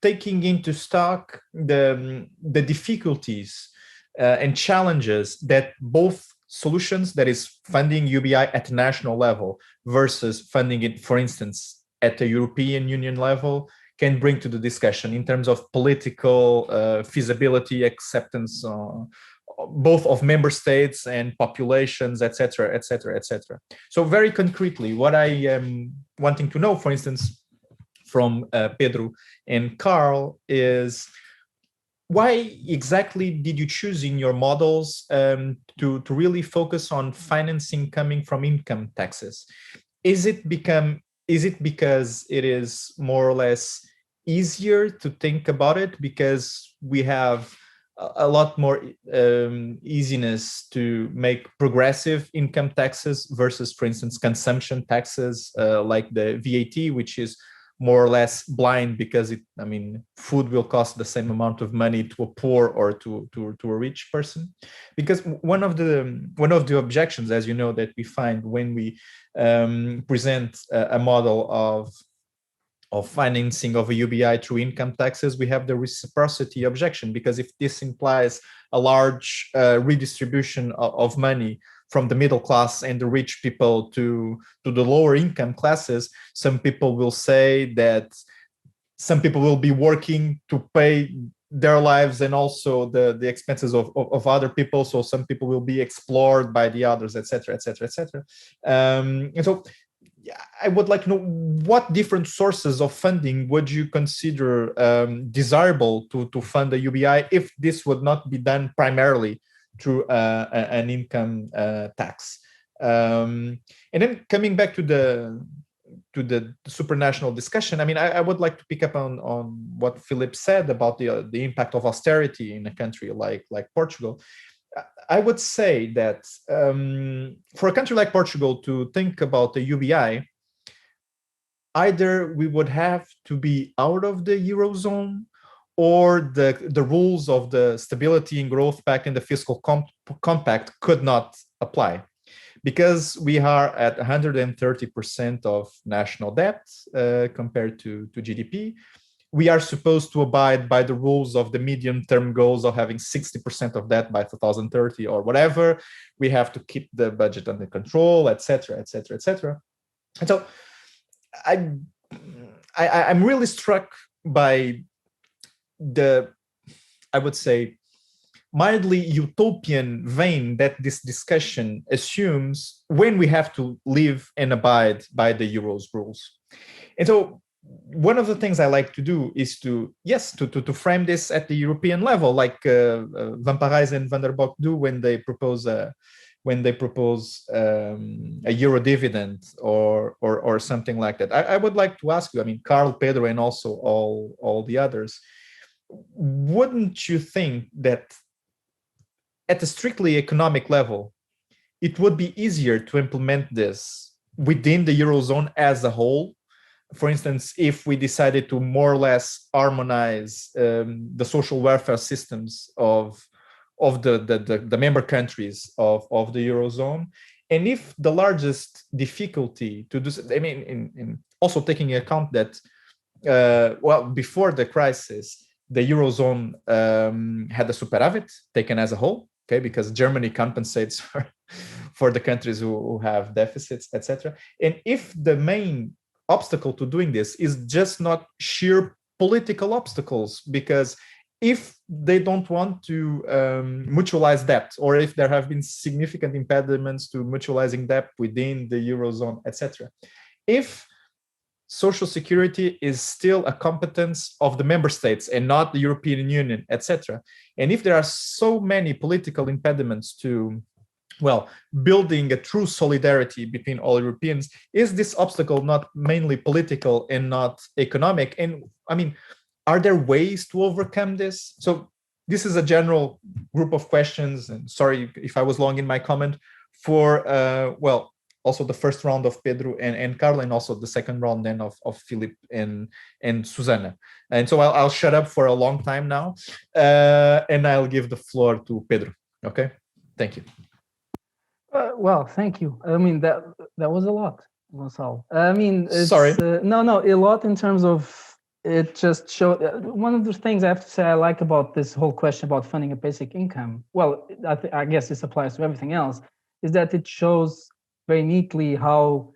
[SPEAKER 4] taking into stock the difficulties and challenges that both solutions, that is funding UBI at national level versus funding it, for instance, at the European Union level, can bring to the discussion in terms of political feasibility, acceptance both of member states and populations, etc., etc., etc. So very concretely, what I am wanting to know, for instance, from Pedro and Carl, is why exactly did you choose in your models to really focus on financing coming from income taxes? Is it because it is more or less easier to think about it because we have a lot more easiness to make progressive income taxes versus, for instance, consumption taxes like the VAT, which is more or less blind because food will cost the same amount of money to a poor or to a rich person. Because one of the objections, as you know, that we find when we present a model of financing of a UBI through income taxes, we have the reciprocity objection, because if this implies a large redistribution of money from the middle class and the rich people to the lower income classes, some people will say that some people will be working to pay their lives and also the expenses of other people. So some people will be explored by the others, etc., etc., etc. And so I would like to know what different sources of funding would you consider desirable to fund the UBI if this would not be done primarily through an income tax. And then coming back to the supranational discussion, I would like to pick up on what Philip said about the impact of austerity in a country like Portugal. I would say that for a country like Portugal to think about the UBI, either we would have to be out of the Eurozone, or the rules of the Stability and Growth Pact and the Fiscal Compact could not apply, because we are at 130% of national debt compared to GDP. We are supposed to abide by the rules of the medium-term goals of having 60% of debt by 2030 or whatever. We have to keep the budget under control, etc., etc., etc. And so I'm really struck by I would say, mildly utopian vein that this discussion assumes when we have to live and abide by the Euro's rules. And so one of the things I like to do is to frame this at the European level, like Van Parijs and Van der Bok do when they propose a euro dividend or something like that. I would like to ask you, Carl, Pedro, and also all the others, wouldn't you think that at a strictly economic level, it would be easier to implement this within the Eurozone as a whole? For instance, if we decided to more or less harmonize the social welfare systems of the member countries of the Eurozone, and if the largest difficulty to do, in also taking into account that, before the crisis, the Eurozone had a superavit taken as a whole, okay, because Germany compensates for the countries who have deficits, etc. And if the main obstacle to doing this is just not sheer political obstacles, because if they don't want to mutualize debt, or if there have been significant impediments to mutualizing debt within the Eurozone, etc., if Social Security is still a competence of the member states and not the European Union, etc., and if there are so many political impediments to, building a true solidarity between all Europeans, is this obstacle not mainly political and not economic? And are there ways to overcome this? So this is a general group of questions, and sorry if I was long in my comment, for also the first round of Pedro and Carl, and also the second round then of Philip and Susanna. And so I'll shut up for a long time now, and I'll give the floor to Pedro. Okay, thank you.
[SPEAKER 3] Thank you. That was a lot, Gonçalo. It's,
[SPEAKER 4] sorry.
[SPEAKER 3] No, a lot in terms of it just showed. One of the things I have to say I like about this whole question about funding a basic income, I guess this applies to everything else, is that it shows very neatly how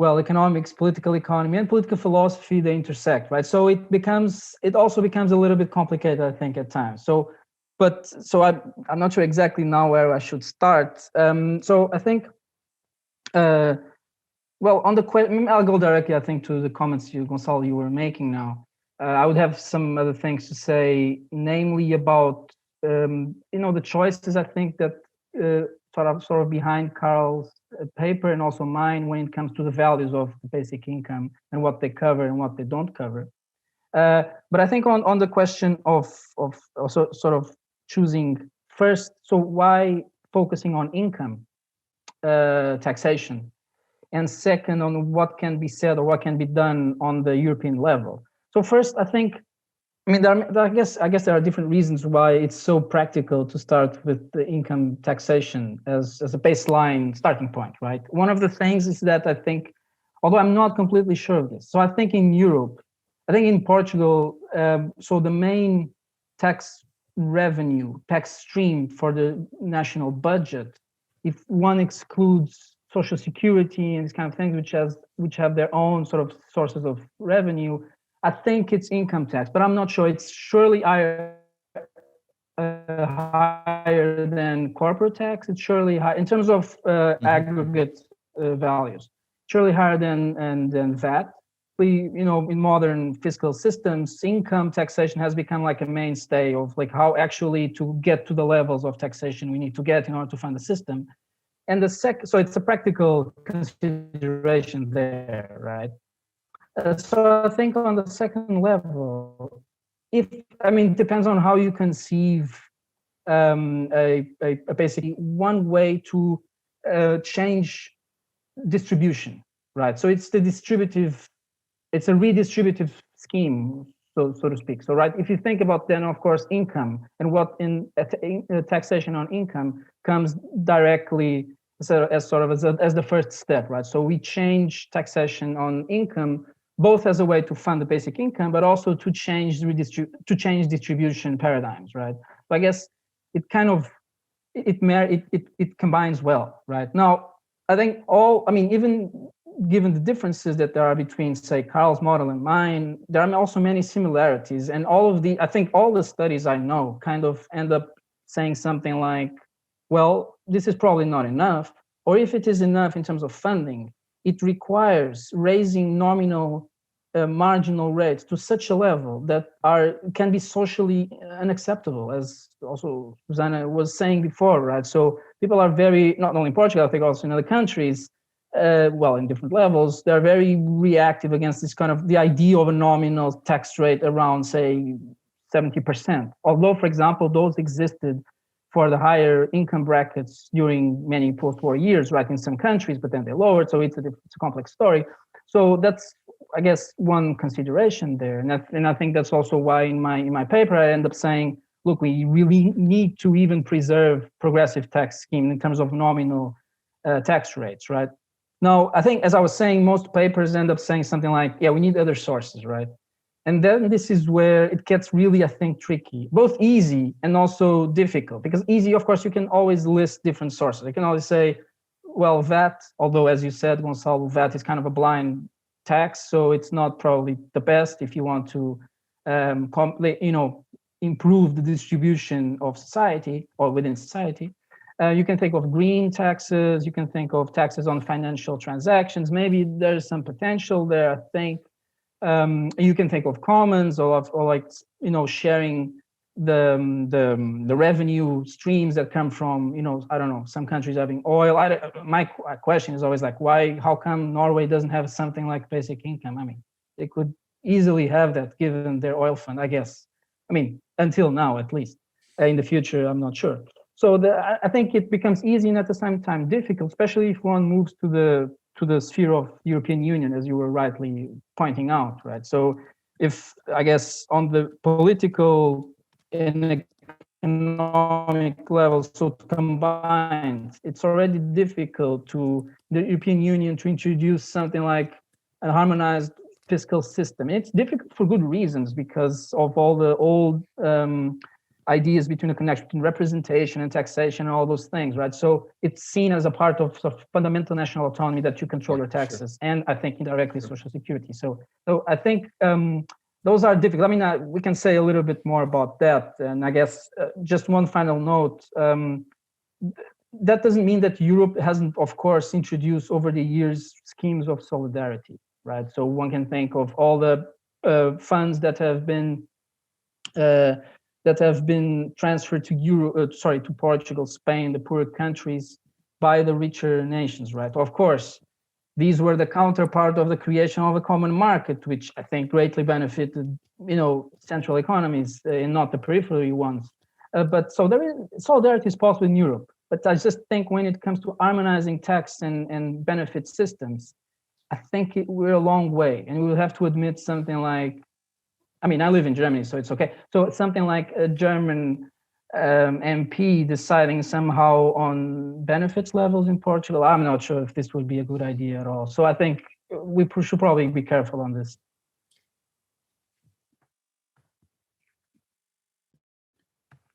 [SPEAKER 3] economics, political economy, and political philosophy, they intersect, right? So it also becomes a little bit complicated, I think, at times. So but so I'm not sure exactly now where I should start. So I think, well, on the question, I'll go directly, I think, to the comments Gonçalo, you were making now. I would have some other things to say, namely about, the choices, I think, that sort of behind Carl's paper and also mine when it comes to the values of the basic income and what they cover and what they don't cover. But I think on the question of also sort of choosing first, so why focusing on income taxation, and second on what can be said or what can be done on the European level. So first, I think, I mean, I guess there are different reasons why it's so practical to start with the income taxation as a baseline starting point, right? One of the things is that I think, although I'm not completely sure of this, so I think in Europe, I think in Portugal, so the main tax revenue, tax stream for the national budget, if one excludes Social Security and these kind of things, which have their own sort of sources of revenue, I think it's income tax, but I'm not sure. It's surely higher than corporate tax. It's surely high in terms of aggregate values. Surely higher than VAT. In modern fiscal systems, income taxation has become like a mainstay of like how actually to get to the levels of taxation we need to get in order to fund the system. And so it's a practical consideration there, right? So I think on the second level, it depends on how you conceive basically one way to change distribution, right? So it's a redistributive scheme, so to speak. So, right, if you think about then, of course, income and what in taxation on income comes directly as the first step, right? So we change taxation on income both as a way to fund the basic income, but also to change distribution paradigms, right? So I guess it kind of it combines well, right? Now, I think even given the differences that there are between, say, Carl's model and mine, there are also many similarities, and I think all the studies I know kind of end up saying something like, well, this is probably not enough, or if it is enough in terms of funding, it requires raising nominal marginal rates to such a level that can be socially unacceptable, as also Susanna was saying before, right? So people are very, not only in Portugal, I think also in other countries, in different levels, they're very reactive against this kind of the idea of a nominal tax rate around, say, 70%. Although, for example, those existed for the higher income brackets during many post-war years, right, in some countries, but then they lowered. So it's a complex story. So that's, I guess, one consideration there. And I think that's also why in my paper, I end up saying, look, we really need to even preserve progressive tax scheme in terms of nominal tax rates, right? Now, I think, as I was saying, most papers end up saying something like, yeah, we need other sources, right? And then this is where it gets really, I think, tricky, both easy and also difficult. Because easy, of course, you can always list different sources. You can always say, well, VAT, although, as you said, Gonçalo, VAT is kind of a blind tax, so it's not probably the best if you want to improve the distribution of society or within society. You can think of green taxes. You can think of taxes on financial transactions. Maybe there's some potential there, I think. You can think of commons or sharing the revenue streams that come from, I don't know, some countries having oil. My question is always like, how come Norway doesn't have something like basic income? I mean, they could easily have that given their oil fund, I guess. I mean, until now, at least. In the future, I'm not sure. So I think it becomes easy and at the same time difficult, especially if one moves to the sphere of European Union, as you were rightly pointing out, right? So if, I guess, on the political and economic level, so combined, it's already difficult to the European Union to introduce something like a harmonized fiscal system. And it's difficult for good reasons because of all the old ideas between the connection between representation and taxation and all those things, right? So it's seen as a part of fundamental national autonomy that you control your taxes, and I think indirectly Social Security. So I think those are difficult. I mean, we can say a little bit more about that. And I guess just one final note. That doesn't mean that Europe hasn't, of course, introduced over the years schemes of solidarity, right? So one can think of all the funds that have been transferred to Portugal, Spain, the poorer countries by the richer nations, right? Of course, these were the counterpart of the creation of a common market, which I think greatly benefited, central economies and not the peripheral ones. But so solidarity is possible in Europe. But I just think when it comes to harmonizing tax and benefit systems, I think we're a long way, and we'll have to admit something like, I mean, I live in Germany, so it's okay. So it's something like a German MP deciding somehow on benefits levels in Portugal. I'm not sure if this would be a good idea at all. So I think we should probably be careful on this.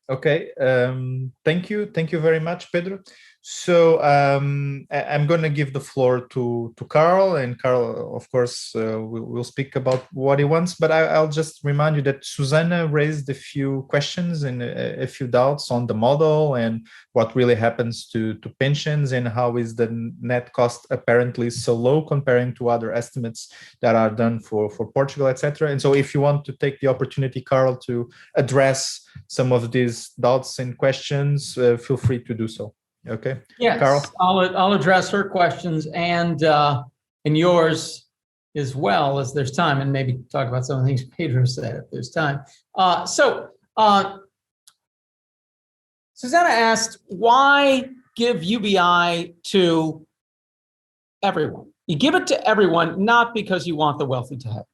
[SPEAKER 4] Okay, thank you very much, Pedro. So I'm going to give the floor to Carl, and Carl, of course, will speak about what he wants. But I'll just remind you that Susanna raised a few questions and a few doubts on the model and what really happens to pensions and how is the net cost apparently so low comparing to other estimates that are done for Portugal, etc. And so if you want to take the opportunity, Carl, to address some of these doubts and questions, feel free to do so. Okay.
[SPEAKER 2] Yes,
[SPEAKER 4] Carl.
[SPEAKER 2] I'll address her questions and yours as well as there's time, and maybe talk about some of the things Pedro said if there's time. Susanna asked, why give UBI to everyone? You give it to everyone, not because you want the wealthy to have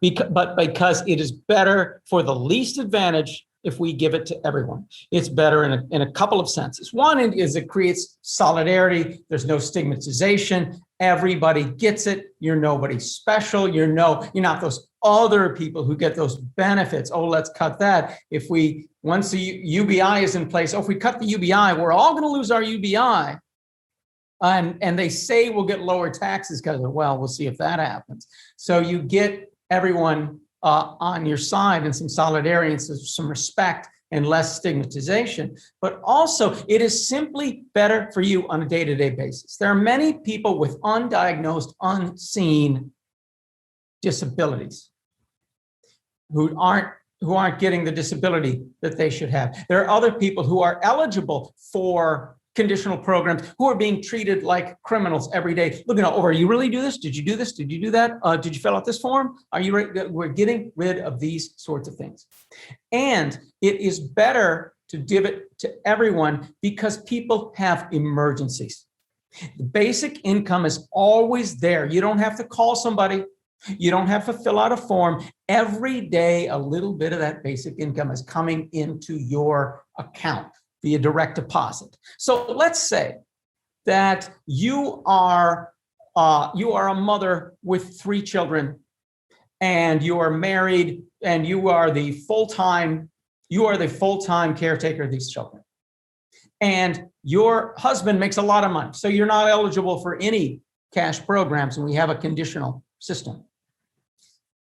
[SPEAKER 2] it, but because it is better for the least advantaged if we give it to everyone. It's better in a couple of senses. One is it creates solidarity. There's no stigmatization. Everybody gets it. You're nobody special. You're not those other people who get those benefits. Oh, let's cut that. Once the UBI is in place, if we cut the UBI, we're all going to lose our UBI. And they say we'll get lower taxes because of, well, we'll see if that happens. So you get everyone on your side and some solidarity and some respect and less stigmatization. But also, it is simply better for you on a day-to-day basis. There are many people with undiagnosed, unseen disabilities who aren't getting the disability that they should have. There are other people who are eligible for conditional programs who are being treated like criminals every day. Looking over, you really do this? Did you do this? Did you do that? Did you fill out this form? Are you ready? We're getting rid of these sorts of things. And it is better to give it to everyone because people have emergencies. The basic income is always there. You don't have to call somebody. You don't have to fill out a form. Every day, a little bit of that basic income is coming into your account via direct deposit. So let's say that you are a mother with 3 children, and you are married, and you are the full-time caretaker of these children. And your husband makes a lot of money, so you're not eligible for any cash programs, and we have a conditional system.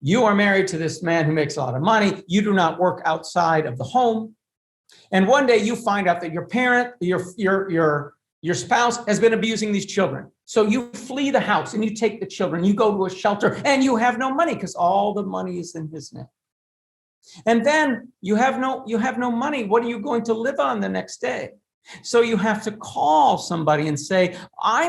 [SPEAKER 2] You are married to this man who makes a lot of money. You do not work outside of the home. And one day you find out that your spouse has been abusing these children. So you flee the house and you take the children, you go to a shelter, and you have no money because all the money is in his name. And then you have no money. What are you going to live on the next day? So you have to call somebody and say, I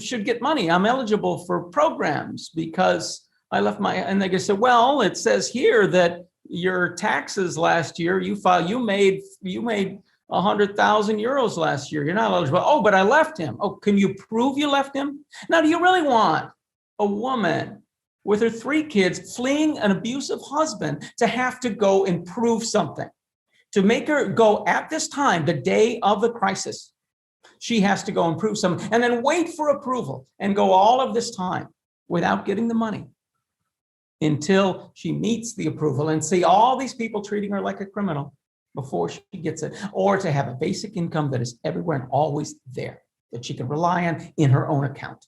[SPEAKER 2] should get money. I'm eligible for programs because I left and they say, well, it says here that your taxes last year, you made 100,000 euros last year. You're not eligible. Oh, but I left him. Oh, can you prove you left him? Now, do you really want a woman with her 3 kids fleeing an abusive husband to have to go and prove something? To make her go at this time, the day of the crisis, she has to go and prove something and then wait for approval and go all of this time without getting the money until she meets the approval and see all these people treating her like a criminal before she gets it, or to have a basic income that is everywhere and always there that she can rely on in her own account.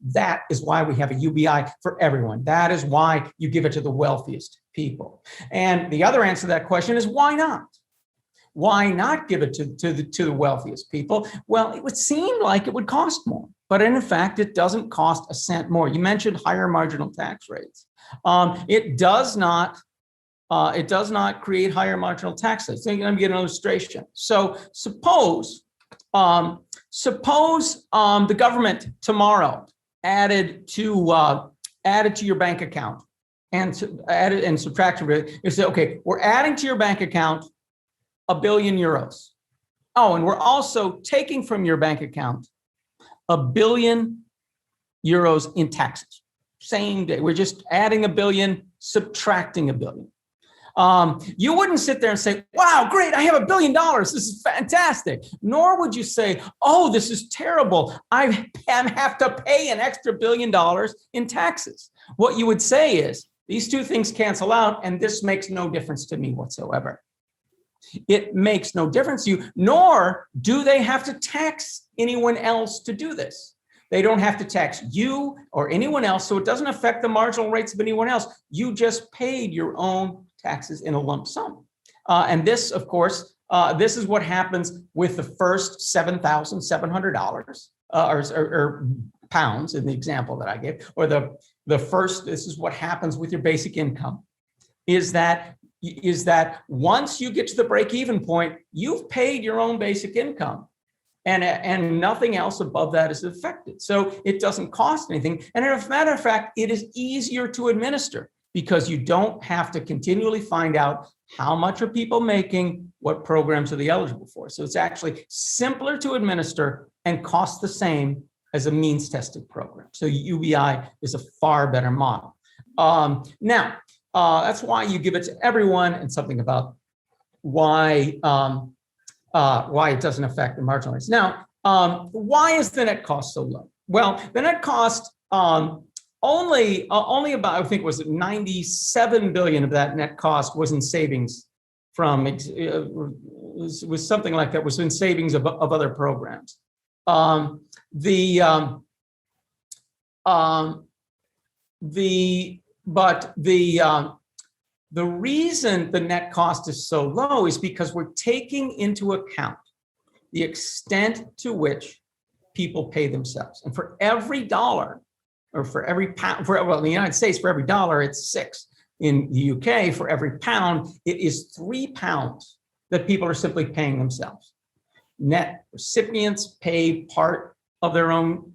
[SPEAKER 2] That is why we have a UBI for everyone. That is why you give it to the wealthiest people. And the other answer to that question is why not? Why not give it to the wealthiest people? Well, it would seem like it would cost more, but in fact, it doesn't cost a cent more. You mentioned higher marginal tax rates. It does not create higher marginal tax rates. Let me get an illustration. So suppose the government tomorrow added to your bank account and subtracted it. You say, okay, we're adding to your bank account €1 billion. Oh, and we're also taking from your bank account €1 billion in taxes. Same day, we're just adding $1 billion, subtracting $1 billion. You wouldn't sit there and say, wow, great, I have $1 billion. This is fantastic. Nor would you say, oh, this is terrible. I have to pay an extra $1 billion in taxes. What you would say is, these two things cancel out, and this makes no difference to me whatsoever. It makes no difference to you, nor do they have to tax anyone else to do this. They don't have to tax you or anyone else, so it doesn't affect the marginal rates of anyone else. You just paid your own taxes in a lump sum. And this, of course, this is what happens with the first $7,700 or pounds in the example that I gave, or the first, this is what happens with your basic income, is that once you get to the break-even point, you've paid your own basic income, and nothing else above that is affected. So it doesn't cost anything. And as a matter of fact, it is easier to administer because you don't have to continually find out how much are people making, what programs are they eligible for. So it's actually simpler to administer and costs the same as a means-tested program. So UBI is a far better model. Now, that's why you give it to everyone, and something about why it doesn't affect the marginal rates. Now, why is the net cost so low? Well, the net cost only about, I think it was 97 billion of that net cost was in savings from was something like that, was in savings of other programs. The reason the net cost is so low is because we're taking into account the extent to which people pay themselves. And for every dollar, or for every pound, well, in the United States, for every dollar, it's 6. In the UK, for every pound, it is 3 pounds that people are simply paying themselves. Net recipients pay part of their own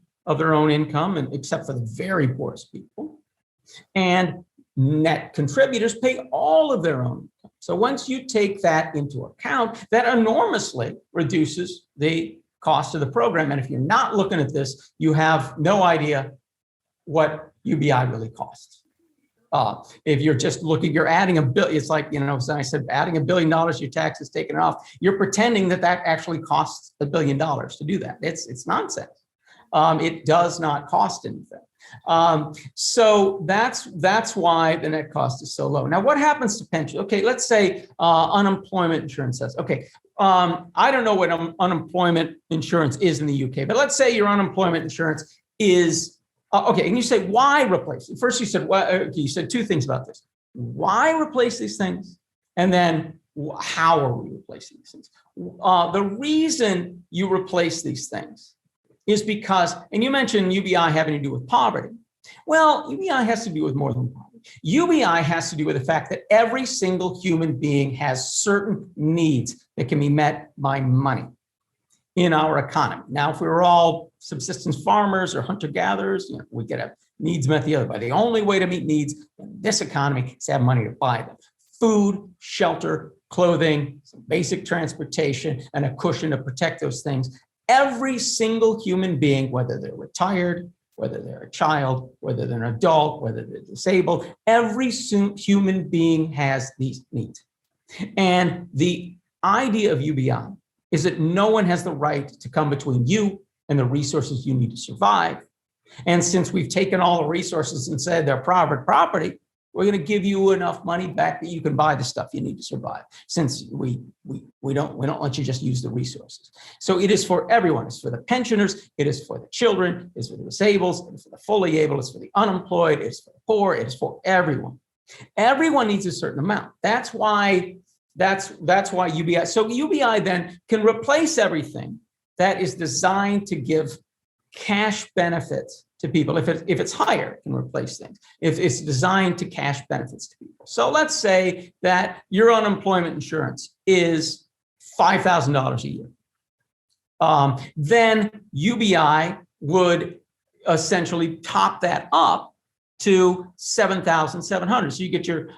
[SPEAKER 2] income, and except for the very poorest people. And net contributors pay all of their own income. So once you take that into account, that enormously reduces the cost of the program. And if you're not looking at this, you have no idea what UBI really costs. If you're just looking, you're adding $1 billion. It's like, as I said, adding $1 billion, your taxes taken off. You're pretending that actually costs $1 billion to do that. It's nonsense. It does not cost anything. So that's why the net cost is so low. Now, what happens to pension? Okay, let's say unemployment insurance says, okay, I don't know what unemployment insurance is in the UK, but let's say your unemployment insurance is, okay, and you say, why replace it? First, you said 2 things about this. Why replace these things? And then how are we replacing these things? The reason you replace these things is because, and you mentioned UBI having to do with poverty. Well, UBI has to do with more than poverty. UBI has to do with the fact that every single human being has certain needs that can be met by money in our economy. Now, if we were all subsistence farmers or hunter-gatherers, we get our needs met the other way. The only way to meet needs in this economy is to have money to buy them. Food, shelter, clothing, some basic transportation, and a cushion to protect those things. Every single human being, whether they're retired, whether they're a child, whether they're an adult, whether they're disabled, every human being has these needs. And the idea of UBI is that no one has the right to come between you and the resources you need to survive. And since we've taken all the resources and said they're private property, We're going to give you enough money back that you can buy the stuff you need to survive, since we don't let you just use the resources. So it is for everyone. It's for the pensioners. It is for the children. It's for the disabled. It's for the fully able. It's for the unemployed. It's for the poor. It is for everyone. Everyone needs a certain amount. That's why UBI. So UBI then can replace everything that is designed to give cash benefits to people. If it's higher, it can replace things. If it's designed to cash benefits to people. So let's say that your unemployment insurance is $5,000 a year. Then UBI would essentially top that up to $7,700. So you get you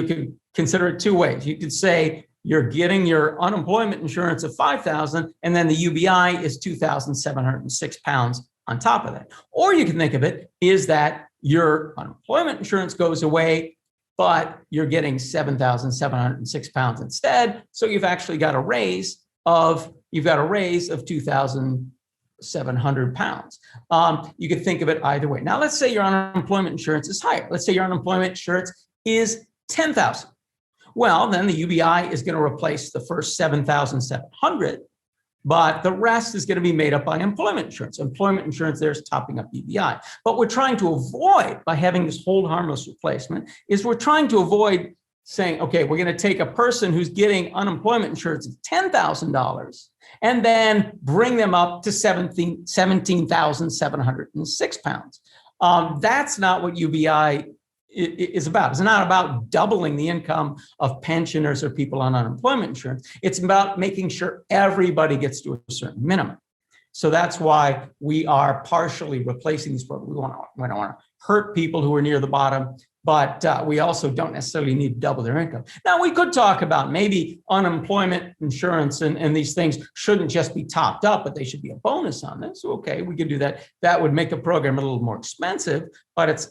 [SPEAKER 2] can consider it two ways. You could say you're getting your unemployment insurance of $5,000, and then the UBI is £2,706 on top of that. Or you can think of it is that your unemployment insurance goes away, but you're getting £7,706 instead. So you've actually got a raise of £2,700. You could think of it either way. Now, let's say your unemployment insurance is higher. Let's say your unemployment insurance is $10,000. Well, then the UBI is going to replace the first $7,700, but the rest is going to be made up by employment insurance. Employment insurance there is topping up UBI. But we're trying to avoid, by having this hold harmless replacement, is we're trying to avoid saying, okay, we're going to take a person who's getting unemployment insurance of $10,000 and then bring them up to £17,706. That's not what UBI is about. It's not about doubling the income of pensioners or people on unemployment insurance. It's about making sure everybody gets to a certain minimum. So that's why we are partially replacing these programs. We don't want to hurt people who are near the bottom, but we also don't necessarily need to double their income. Now, we could talk about maybe unemployment insurance and these things shouldn't just be topped up, but they should be a bonus on this. Okay, we could do that. That would make a program a little more expensive, but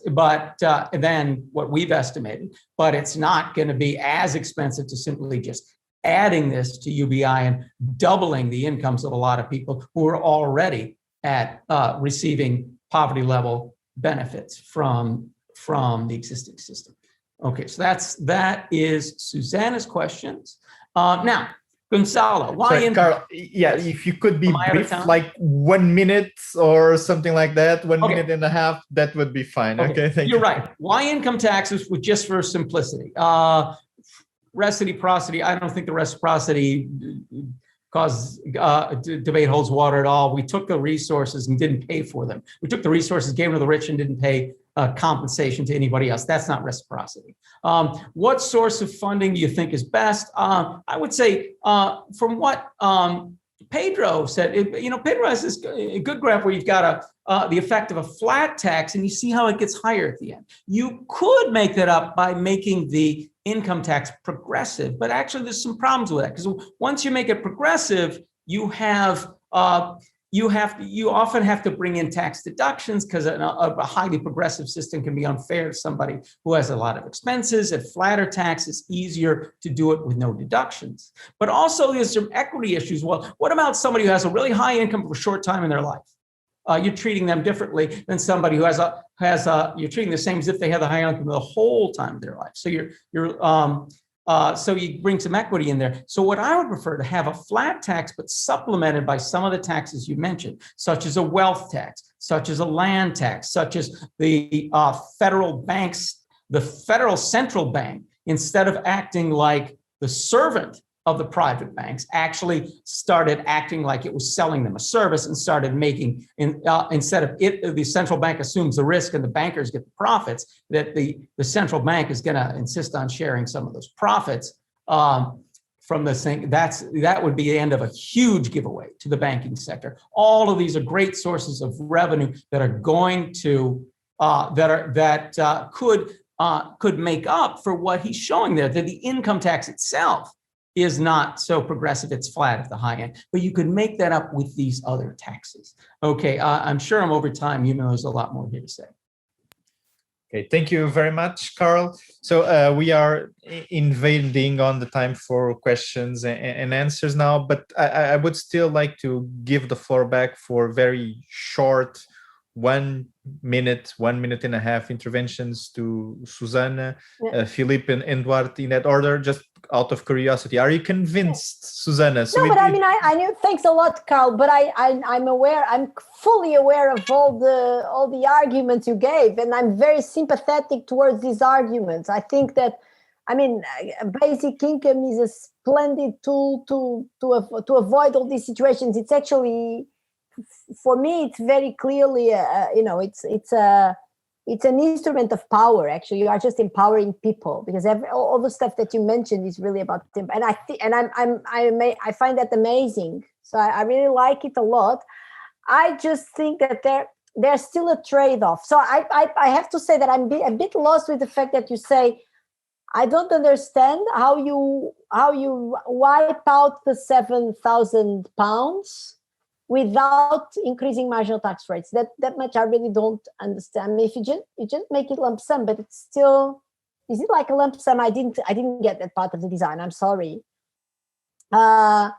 [SPEAKER 2] than what we've estimated. But it's not going to be as expensive to simply just adding this to UBI and doubling the incomes of a lot of people who are already at receiving poverty level benefits from the existing system. Okay, so that is Susanna's questions. Now, Gonzalo, why?
[SPEAKER 4] Sorry, Carl, yeah, if you could be brief, like 1 minute or something like that, 1 minute and a half, that would be fine. Okay, thank you.
[SPEAKER 2] You're right. Why income taxes? Just for simplicity. Reciprocity. I don't think the reciprocity debate holds water at all. We took the resources and didn't pay for them. We took the resources, gave them to the rich, and didn't pay compensation to anybody else. That's not reciprocity. What source of funding do you think is best? I would say from what Pedro said, Pedro has this good graph where you've got the effect of a flat tax, and you see how it gets higher at the end. You could make that up by making the income tax progressive, but actually there's some problems with that, because once you make it progressive, you often have to bring in tax deductions, because a highly progressive system can be unfair to somebody who has a lot of expenses. At flatter tax, it's easier to do it with no deductions. But also there's some equity issues. Well, what about somebody who has a really high income for a short time in their life? You're treating them differently than somebody who you're treating the same as if they had the high income the whole time of their life. So so you bring some equity in there. So what I would prefer to have a flat tax, but supplemented by some of the taxes you mentioned, such as a wealth tax, such as a land tax, such as the federal banks, the federal central bank, instead of acting like the servant of the private banks, actually started acting like it was selling them a service and started making, instead of the central bank assumes the risk and the bankers get the profits, that the central bank is going to insist on sharing some of those profits from the thing. That would be the end of a huge giveaway to the banking sector. All of these are great sources of revenue that are going to could make up for what he's showing there, that the income tax itself is not so progressive, it's flat at the high end, but you could make that up with these other taxes. Okay, I'm sure I'm over time, even though there's a lot more here to say.
[SPEAKER 4] Okay, thank you very much, Carl. So we are invading on the time for questions and answers now, but I would still like to give the floor back for very short 1 minute, 1 minute and a half interventions to Susanna,
[SPEAKER 5] Yeah.
[SPEAKER 4] Philippe, and Eduard in that order, just out of curiosity. Are you convinced, Susanna?
[SPEAKER 5] No, but I mean, I knew. Thanks a lot, Carl. But I'm aware. I'm fully aware of all the arguments you gave, and I'm very sympathetic towards these arguments. I think that, I mean, basic income is a splendid tool to avoid all these situations. It's actually, for me, it's very clearly, it's an instrument of power. Actually, you are just empowering people, because all the stuff that you mentioned is really about them. And I find that amazing. So I really like it a lot. I just think that there's still a trade-off. So I have to say that I'm a bit lost with the fact that you say, I don't understand how you wipe out the £7,000 without increasing marginal tax rates. That much I really don't understand. I mean, if you just make it lump sum, but it's still, is it like a lump sum? I didn't get that part of the design. I'm sorry. But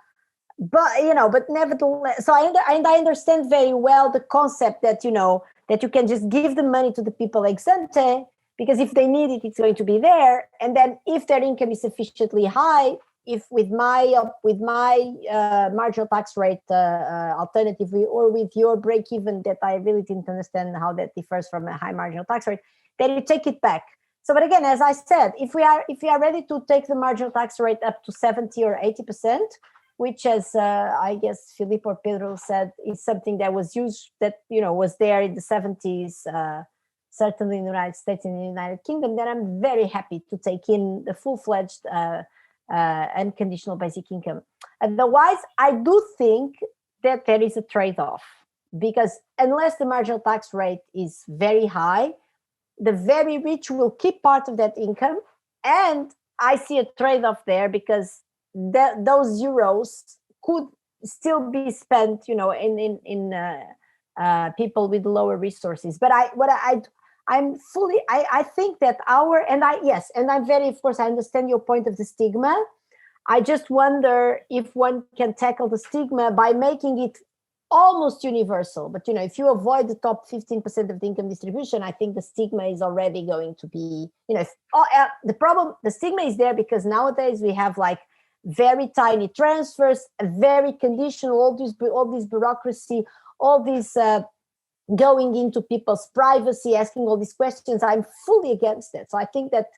[SPEAKER 5] nevertheless, so I understand very well the concept that, that you can just give the money to the people ex ante, because if they need it, it's going to be there. And then if their income is sufficiently high, if with my marginal tax rate alternatively, or with your break even that I really didn't understand how that differs from a high marginal tax rate, then you take it back. So, but again, as I said, if we are ready to take the marginal tax rate up to 70 or 80%, which, as I guess Philippe or Pedro said, is something that was used, that was there in the 70s, certainly in the United States and in the United Kingdom, then I'm very happy to take in the full-fledged unconditional basic income. Otherwise, I do think that there is a trade-off, because unless the marginal tax rate is very high, the very rich will keep part of that income, and I see a trade-off there, because those euros could still be spent, in people with lower resources. But I'm fully, I think that I'm very, of course, I understand your point of the stigma. I just wonder if one can tackle the stigma by making it almost universal. But, if you avoid the top 15% of the income distribution, I think the stigma is already going to be, the stigma is there because nowadays we have like very tiny transfers, very conditional, all this bureaucracy, all this going into people's privacy, asking all these questions. I'm fully against it. So I think that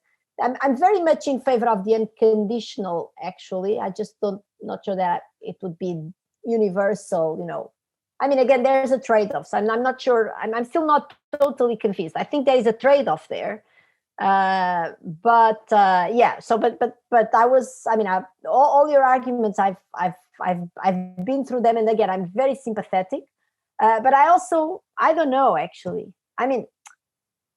[SPEAKER 5] I'm very much in favor of the unconditional, actually. I just not sure that it would be universal, I mean, again, there's a trade-off. So I'm not sure. I'm still not totally convinced. I think there is a trade-off there. Yeah. So, but I was. I mean, all your arguments. I've been through them, and again, I'm very sympathetic. But I don't know, actually. I mean,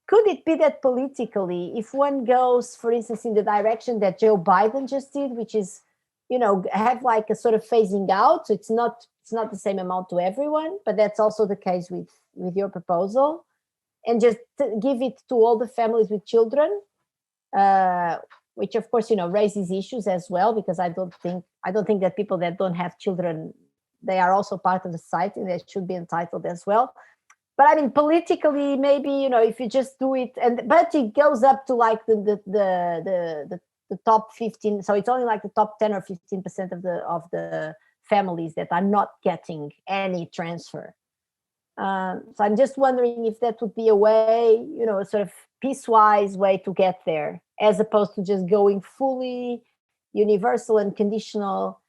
[SPEAKER 5] could it be that politically, if one goes, for instance, in the direction that Joe Biden just did, which is, have like a sort of phasing out, so it's not the same amount to everyone, but that's also the case with your proposal, and just give it to all the families with children, which of course, raises issues as well, because I don't think that people that don't have children, they are also part of the society, and they should be entitled as well. But I mean, politically, maybe, if you just do it, but it goes up to like the top 15. So it's only like the top 10 or 15% of the families that are not getting any transfer. So I'm just wondering if that would be a way, a sort of piecewise way to get there, as opposed to just going fully universal and conditional,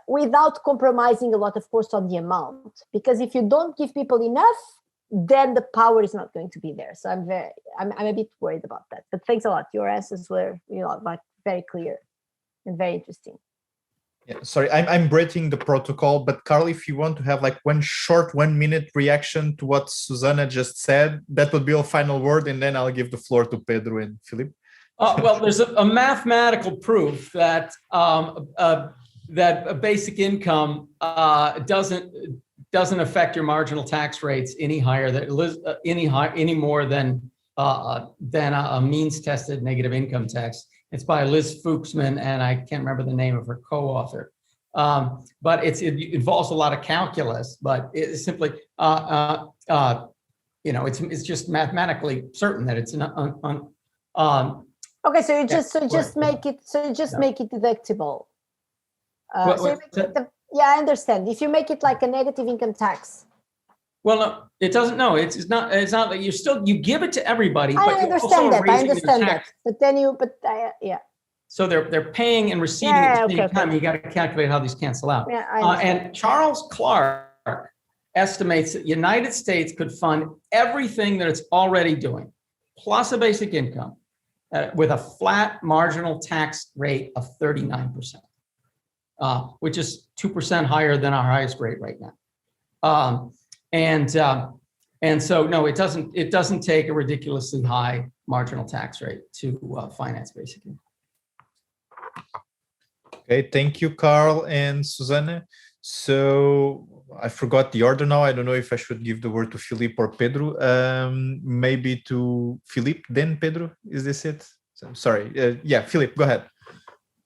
[SPEAKER 5] without compromising a lot, of course, on the amount. Because if you don't give people enough, then the power is not going to be there. So I'm a bit worried about that. But thanks a lot. Your answers were, like very clear and very interesting.
[SPEAKER 4] Yeah, sorry, I'm breaking the protocol, but Carl, if you want to have like one short 1 minute reaction to what Susanna just said, that would be your final word, and then I'll give the floor to Pedro and Philippe.
[SPEAKER 2] Well, there's a mathematical proof that that a basic income doesn't affect your marginal tax rates any higher any more than a means tested negative income tax. It's by Liz Fuchsman, and I can't remember the name of her co-author. But it involves a lot of calculus, but it's simply, it's just mathematically certain that it's
[SPEAKER 5] Okay, so you just make it deductible. Yeah, I understand. If you make it like a negative income tax.
[SPEAKER 2] Well, no, it doesn't. No, it's not that you give it to everybody.
[SPEAKER 5] I
[SPEAKER 2] But
[SPEAKER 5] understand that. I understand that. But then yeah.
[SPEAKER 2] So they're paying and receiving at the same time. You got to calculate how these cancel out.
[SPEAKER 5] Yeah,
[SPEAKER 2] and Charles Clark estimates that the United States could fund everything that it's already doing, plus a basic income, with a flat marginal tax rate of 39%, which is 2% higher than our highest rate right now. And so no, it doesn't take a ridiculously high marginal tax rate to finance basic income.
[SPEAKER 4] Okay, thank you, Carl and Susanna. So I forgot the order now. I don't know if I should give the word to Philippe or Pedro. Maybe to Philippe, then Pedro. Is this it? So, sorry. Yeah, Philippe, go ahead.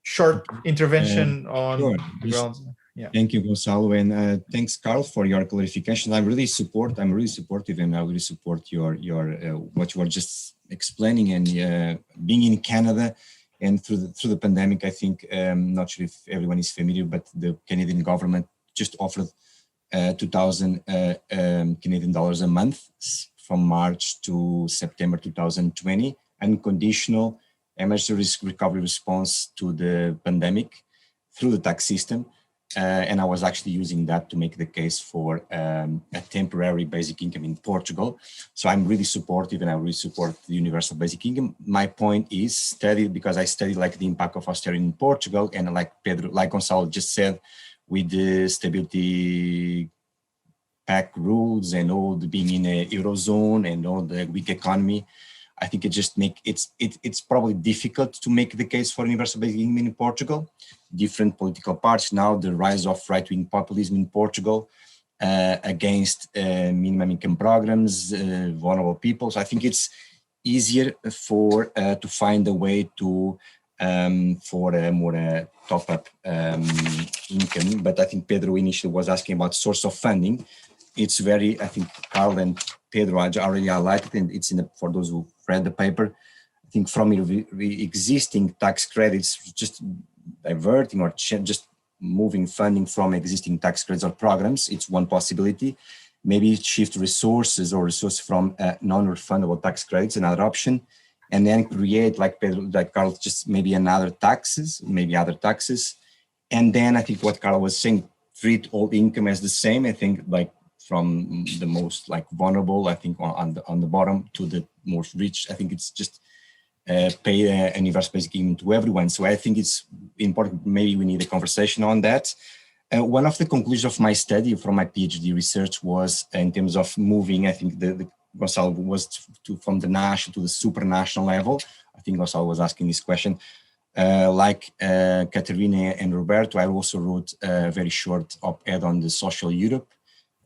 [SPEAKER 4] Short intervention on the grounds. Yeah.
[SPEAKER 6] Thank you, Gonçalo, and thanks, Carl, for your clarification. I'm really supportive, and I really support your what you were just explaining. And being in Canada and through the pandemic, I think not sure if everyone is familiar, but the Canadian government just offered 2,000 Canadian dollars a month from March to September 2020, unconditional emergency recovery response to the pandemic through the tax system. And I was actually using that to make the case for a temporary basic income in Portugal. So I'm really supportive, and I really support the universal basic income. My point is because I studied like the impact of austerity in Portugal, and like Gonçalo just said, with the stability pact rules and all the being in a Eurozone and all the weak economy, I think it's probably difficult to make the case for universal basic income in Portugal. Different political parties now, the rise of right-wing populism in Portugal against minimum income programs, vulnerable people. So I think it's easier to find a way to for a more top-up income. But I think Pedro initially was asking about source of funding. It's very, I think Carl and Pedro already highlighted, and it's for those who read the paper. I think from existing tax credits, just diverting or just moving funding from existing tax credits or programs, it's one possibility. Maybe shift resources from non-refundable tax credits, another option, and then create, like Carl, just maybe other taxes. And then I think what Carl was saying, treat all income as the same. I think like from the most like vulnerable, I think on the bottom to the most rich, I think it's just pay a universal basic income to everyone. So I think it's important. Maybe we need a conversation on that. One of the conclusions of my study from my PhD research was in terms of moving, I think the Gonçalo was from the national to the supranational level. I think Gonçalo was asking this question. Like Caterina and Roberto, I also wrote a very short op-ed on the social Europe,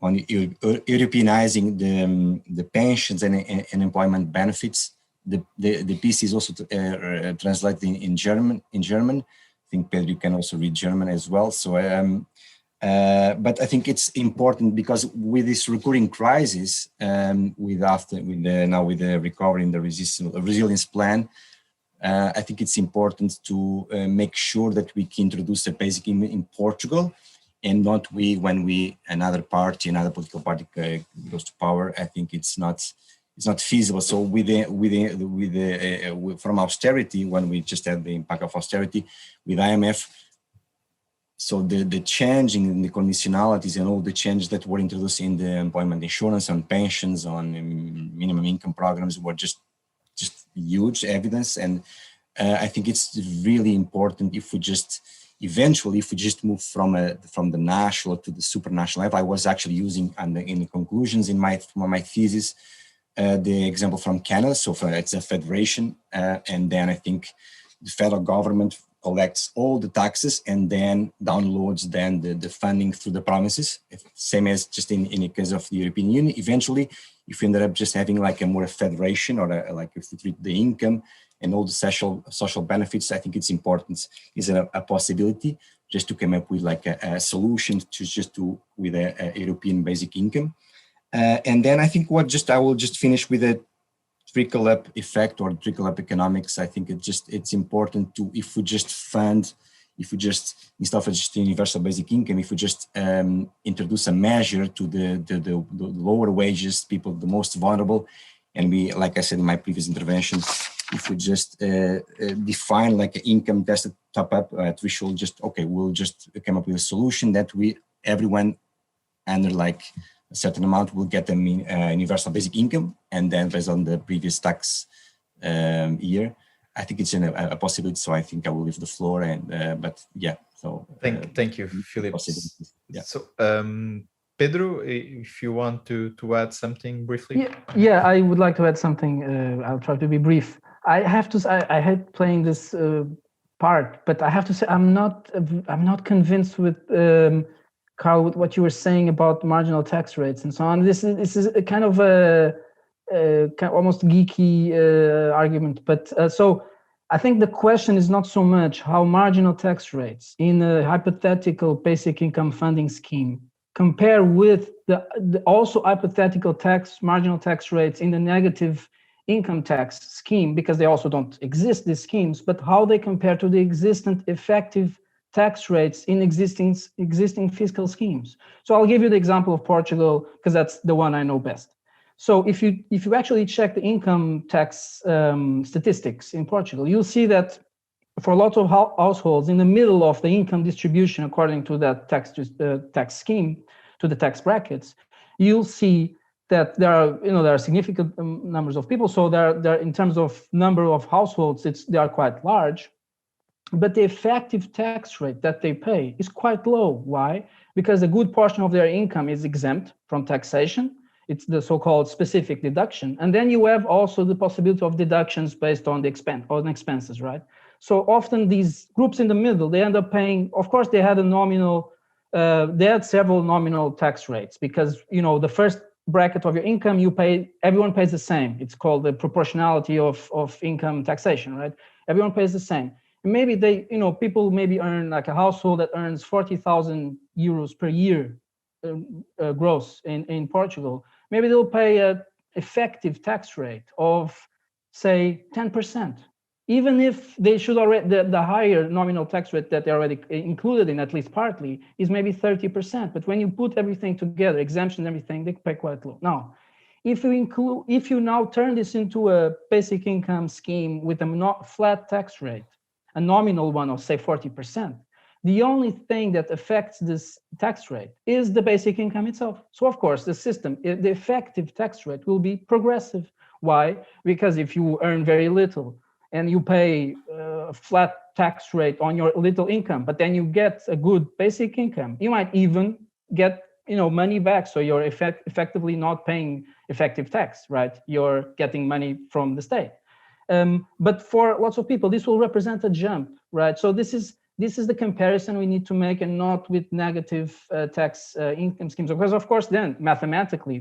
[SPEAKER 6] on Europeanizing the pensions and employment benefits. The piece is also translated in German. I think Pedro, you can also read German as well. So, but I think it's important because with this recurring crisis, with the recovery in the resilience plan, I think it's important to make sure that we can introduce a basic income in Portugal, and not when another political party goes to power. I think it's not feasible. So from austerity, when we just had the impact of austerity with IMF, so the change in the conditionalities and all the changes that were introduced in the employment insurance, on pensions, on minimum income programs were just huge evidence. And I think it's really important if we just move from the national to the supranational level. I was actually using in the conclusions in my thesis the example from Canada. So it's a federation, and then I think the federal government collects all the taxes and then downloads the funding through the provinces. Same as just in the case of the European Union. Eventually, if you ended up just having like a more federation, or like if you treat the income and all the social benefits, I think it's important, is a possibility just to come up with like a solution to just to with a European basic income. And then I think I will just finish with a trickle up effect or trickle up economics. I think it's important to, if we just instead of just universal basic income, if we just introduce a measure to the lower wages, people, the most vulnerable, and we, like I said in my previous intervention, if we just define like an income tested top up threshold, we'll just come up with a solution that everyone under like a certain amount will get a universal basic income, and then based on the previous tax year, I think it's a possibility. So I think I will leave the floor, and but yeah. So
[SPEAKER 4] thank you, Philip.
[SPEAKER 6] Yeah.
[SPEAKER 4] So Pedro, if you want to add something briefly.
[SPEAKER 3] Yeah, I would like to add something. I'll try to be brief. I have to say I hate playing this part, but I have to say I'm not convinced with Carl, with what you were saying about marginal tax rates and so on. This is a kind of a almost geeky argument, but so I think the question is not so much how marginal tax rates in a hypothetical basic income funding scheme compare with the also hypothetical marginal tax rates in the negative income tax scheme, because they also don't exist, these schemes, but how they compare to the existent effective tax rates in existing fiscal schemes. So I'll give you the example of Portugal, because that's the one I know best. So if you actually check the income tax statistics in Portugal, you'll see that for lots of households in the middle of the income distribution, according to that tax scheme, to the tax brackets, you'll see that there are significant numbers of people. So there in terms of number of households, they are quite large, but the effective tax rate that they pay is quite low. Why? Because a good portion of their income is exempt from taxation. It's the so-called specific deduction, and then you have also the possibility of deductions based on the expenses, right? So often these groups in the middle, they end up paying. Of course, they had several nominal tax rates, because the first bracket of your income, everyone pays the same. It's called the proportionality of income taxation, right? Everyone pays the same. And maybe people maybe earn, like a household that earns 40,000 euros per year gross in Portugal. Maybe they'll pay an effective tax rate of, say, 10%, even if they should already, the higher nominal tax rate that they already included in, at least partly, is maybe 30%. But when you put everything together, exemption, everything, they pay quite low. Now, if you now turn this into a basic income scheme with a flat tax rate, a nominal one of, say, 40%, the only thing that affects this tax rate is the basic income itself. So of course, the effective tax rate will be progressive. Why? Because if you earn very little and you pay a flat tax rate on your little income, but then you get a good basic income, you might even get money back. So you're effectively not paying effective tax, right? You're getting money from the state. But for lots of people, this will represent a jump, right? So this is the comparison we need to make, and not with negative tax income schemes, because of course then mathematically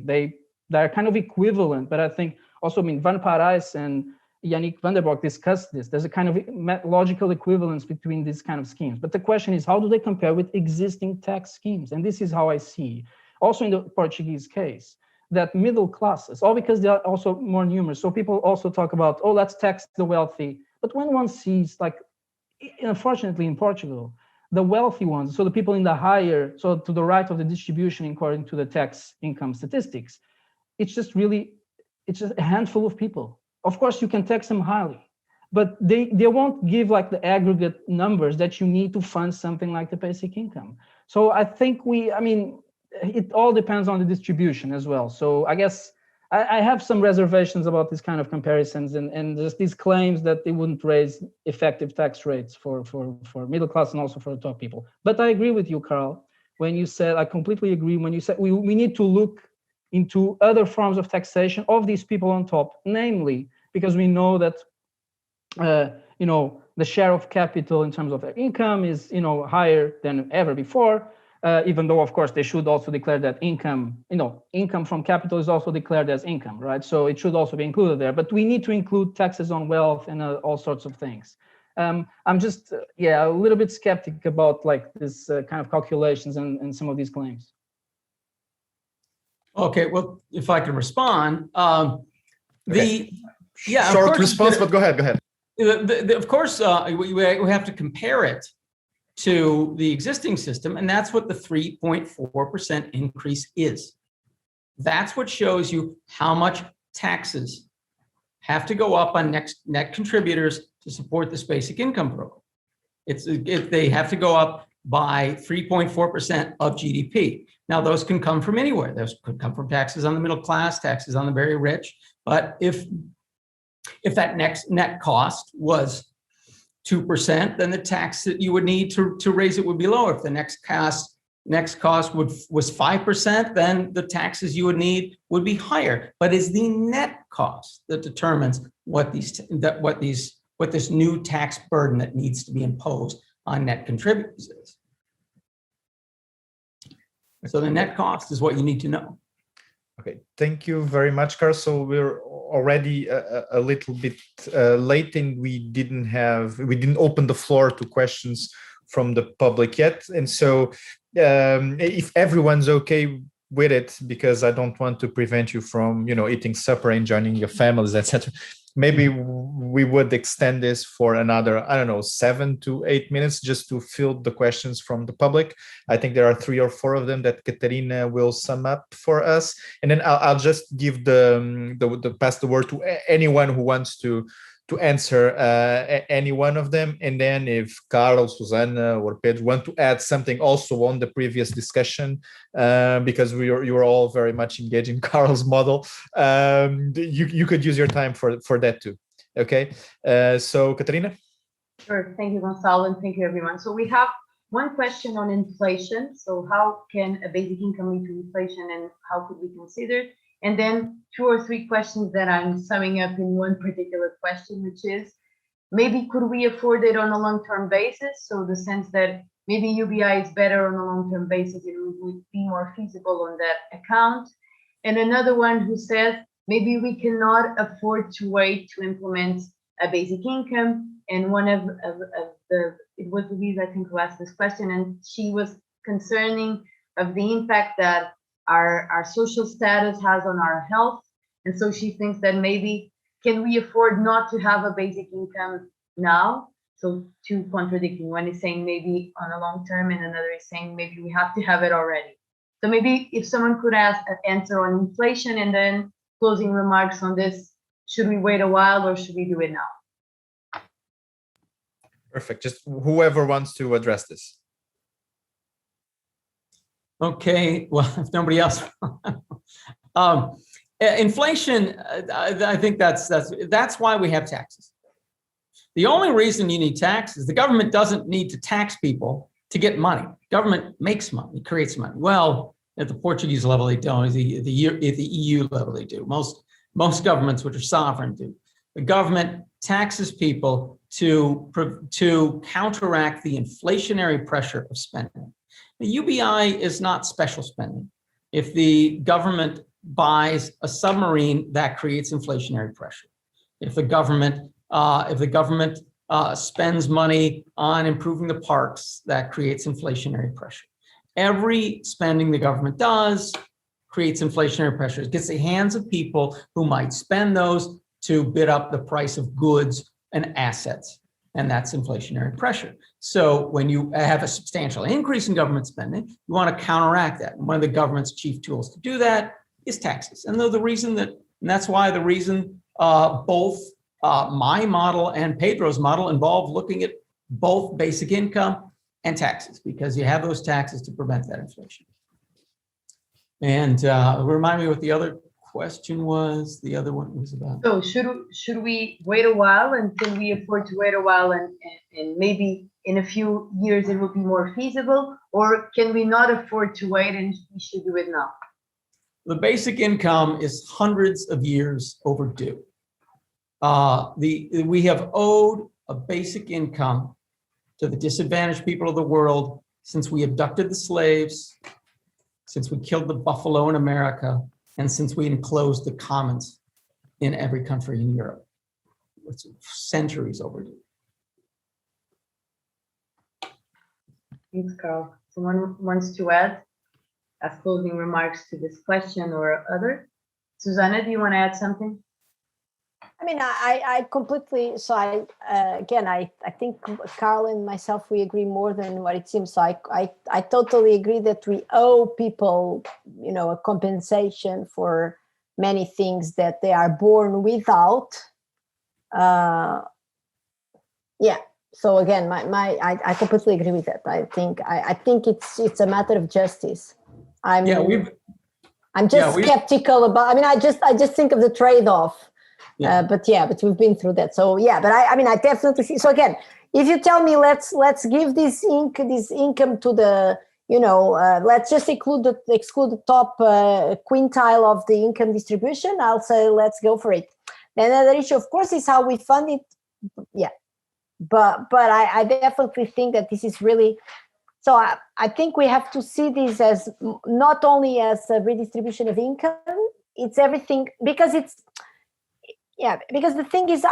[SPEAKER 3] they're kind of equivalent. But I think also, Van Parijs and Yannick van der Broek discussed this. There's a kind of logical equivalence between these kind of schemes. But the question is, how do they compare with existing tax schemes? And this is how I see, also in the Portuguese case, that middle classes, all because they are also more numerous. So people also talk about, let's tax the wealthy. But when one sees, like, unfortunately in Portugal, the wealthy ones, so the people in the higher, so to the right of the distribution according to the tax income statistics, it's just a handful of people. Of course, you can tax them highly, but they won't give like the aggregate numbers that you need to fund something like the basic income. So I think it all depends on the distribution as well. So I guess I have some reservations about this kind of comparisons and just these claims that they wouldn't raise effective tax rates for middle class and also for the top people. But I agree with you, Carl, when you said, I completely agree when you said we need to look into other forms of taxation of these people on top, namely because we know that the share of capital in terms of their income is higher than ever before. Even though, of course, they should also declare that income from capital is also declared as income, right? So it should also be included there. But we need to include taxes on wealth and all sorts of things. I'm just, a little bit skeptic about like this kind of calculations and some of these claims.
[SPEAKER 2] Okay, well, if I can respond,
[SPEAKER 4] Okay.
[SPEAKER 2] yeah, of
[SPEAKER 4] Short
[SPEAKER 2] course,
[SPEAKER 4] response, but go ahead.
[SPEAKER 2] of course, we have to compare it to the existing system, and that's what the 3.4% increase is. That's what shows you how much taxes have to go up on net contributors to support this basic income program. They have to go up by 3.4% of GDP. Now, those can come from anywhere. Those could come from taxes on the middle class, taxes on the very rich. But if that next net cost was 2%, then the tax that you would need to raise it would be lower. If the next cost was 5%, then the taxes you would need would be higher. But it's the net cost that determines what this new tax burden that needs to be imposed on net contributors is. So the net cost is what you need to know.
[SPEAKER 4] Okay, thank you very much, Carl. So we're already a little bit late, and we didn't open the floor to questions from the public yet. And so if everyone's okay with it, because I don't want to prevent you from, eating supper and joining your families, etc. Maybe we would extend this for another, 7 to 8 minutes just to field the questions from the public. I think there are 3 or 4 of them that Katerina will sum up for us. And then I'll just give pass the word to anyone who wants to answer any one of them. And then if Carl, Susanna, or Pedro want to add something also on the previous discussion, because you were all very much engaged in Carl's model, you could use your time for that too. Okay, so Katerina?
[SPEAKER 1] Sure, thank you, Gonçalo, and thank you, everyone. So we have one question on inflation. So how can a basic income lead to inflation, and how could we consider it? And then 2 or 3 questions that I'm summing up in one particular question, which is, maybe could we afford it on a long-term basis? So the sense that maybe UBI is better on a long-term basis, it would be more feasible on that account. And another one who says, maybe we cannot afford to wait to implement a basic income. And one of it was Louise, I think, who asked this question, and she was concerning of the impact that our social status has on our health. And so she thinks that maybe, can we afford not to have a basic income now? So 2 contradicting. One is saying maybe on a long term, and another is saying maybe we have to have it already. So maybe if someone could answer on inflation, and then closing remarks on this, should we wait a while or should we do it now?
[SPEAKER 4] Perfect. Just whoever wants to address this.
[SPEAKER 2] Okay, well, if nobody else, inflation, I think that's why we have taxes. The only reason you need taxes, the government doesn't need to tax people to get money. Government makes money, creates money. Well, at the Portuguese level, they don't. At the EU level, they do. Most governments, which are sovereign, do. The government taxes people to counteract the inflationary pressure of spending. The UBI is not special spending. If the government buys a submarine, that creates inflationary pressure. If the government spends money on improving the parks, that creates inflationary pressure. Every spending the government does creates inflationary pressure. It gets the hands of people who might spend those to bid up the price of goods and assets, and that's inflationary pressure. So when you have a substantial increase in government spending, you want to counteract that. And one of the government's chief tools to do that is taxes. And that's why the reason both my model and Pedro's model involve looking at both basic income and taxes, because you have those taxes to prevent that inflation. And remind me what the other question was. The other one was about.
[SPEAKER 1] So should we wait a while, and can we afford to wait a while, and maybe in a few years it will be more feasible, or can we not afford to wait and we should do it now?
[SPEAKER 2] The basic income is hundreds of years overdue. We have owed a basic income to the disadvantaged people of the world since we abducted the slaves, since we killed the buffalo in America, and since we enclosed the commons in every country in Europe. It's centuries overdue.
[SPEAKER 1] Thanks, Carl. Someone wants to add as closing remarks to this question or other? Susanna, do you want to add something?
[SPEAKER 5] I mean, I completely, so again, I think Carl and myself, we agree more than what it seems. So I totally agree that we owe people, a compensation for many things that they are born without. Yeah. So again, I completely agree with that. I think it's a matter of justice. I'm just skeptical about. I mean, I just think of the trade-off.
[SPEAKER 2] Yeah.
[SPEAKER 5] But we've been through that. So but I definitely see. So again, if you tell me let's give this income to the, let's just exclude the top quintile of the income distribution, I'll say let's go for it. Then another issue, of course, is how we fund it. Yeah, but I definitely think that this is really. So I think we have to see this as not only as a redistribution of income. It's everything, because it's. Yeah, because the thing is,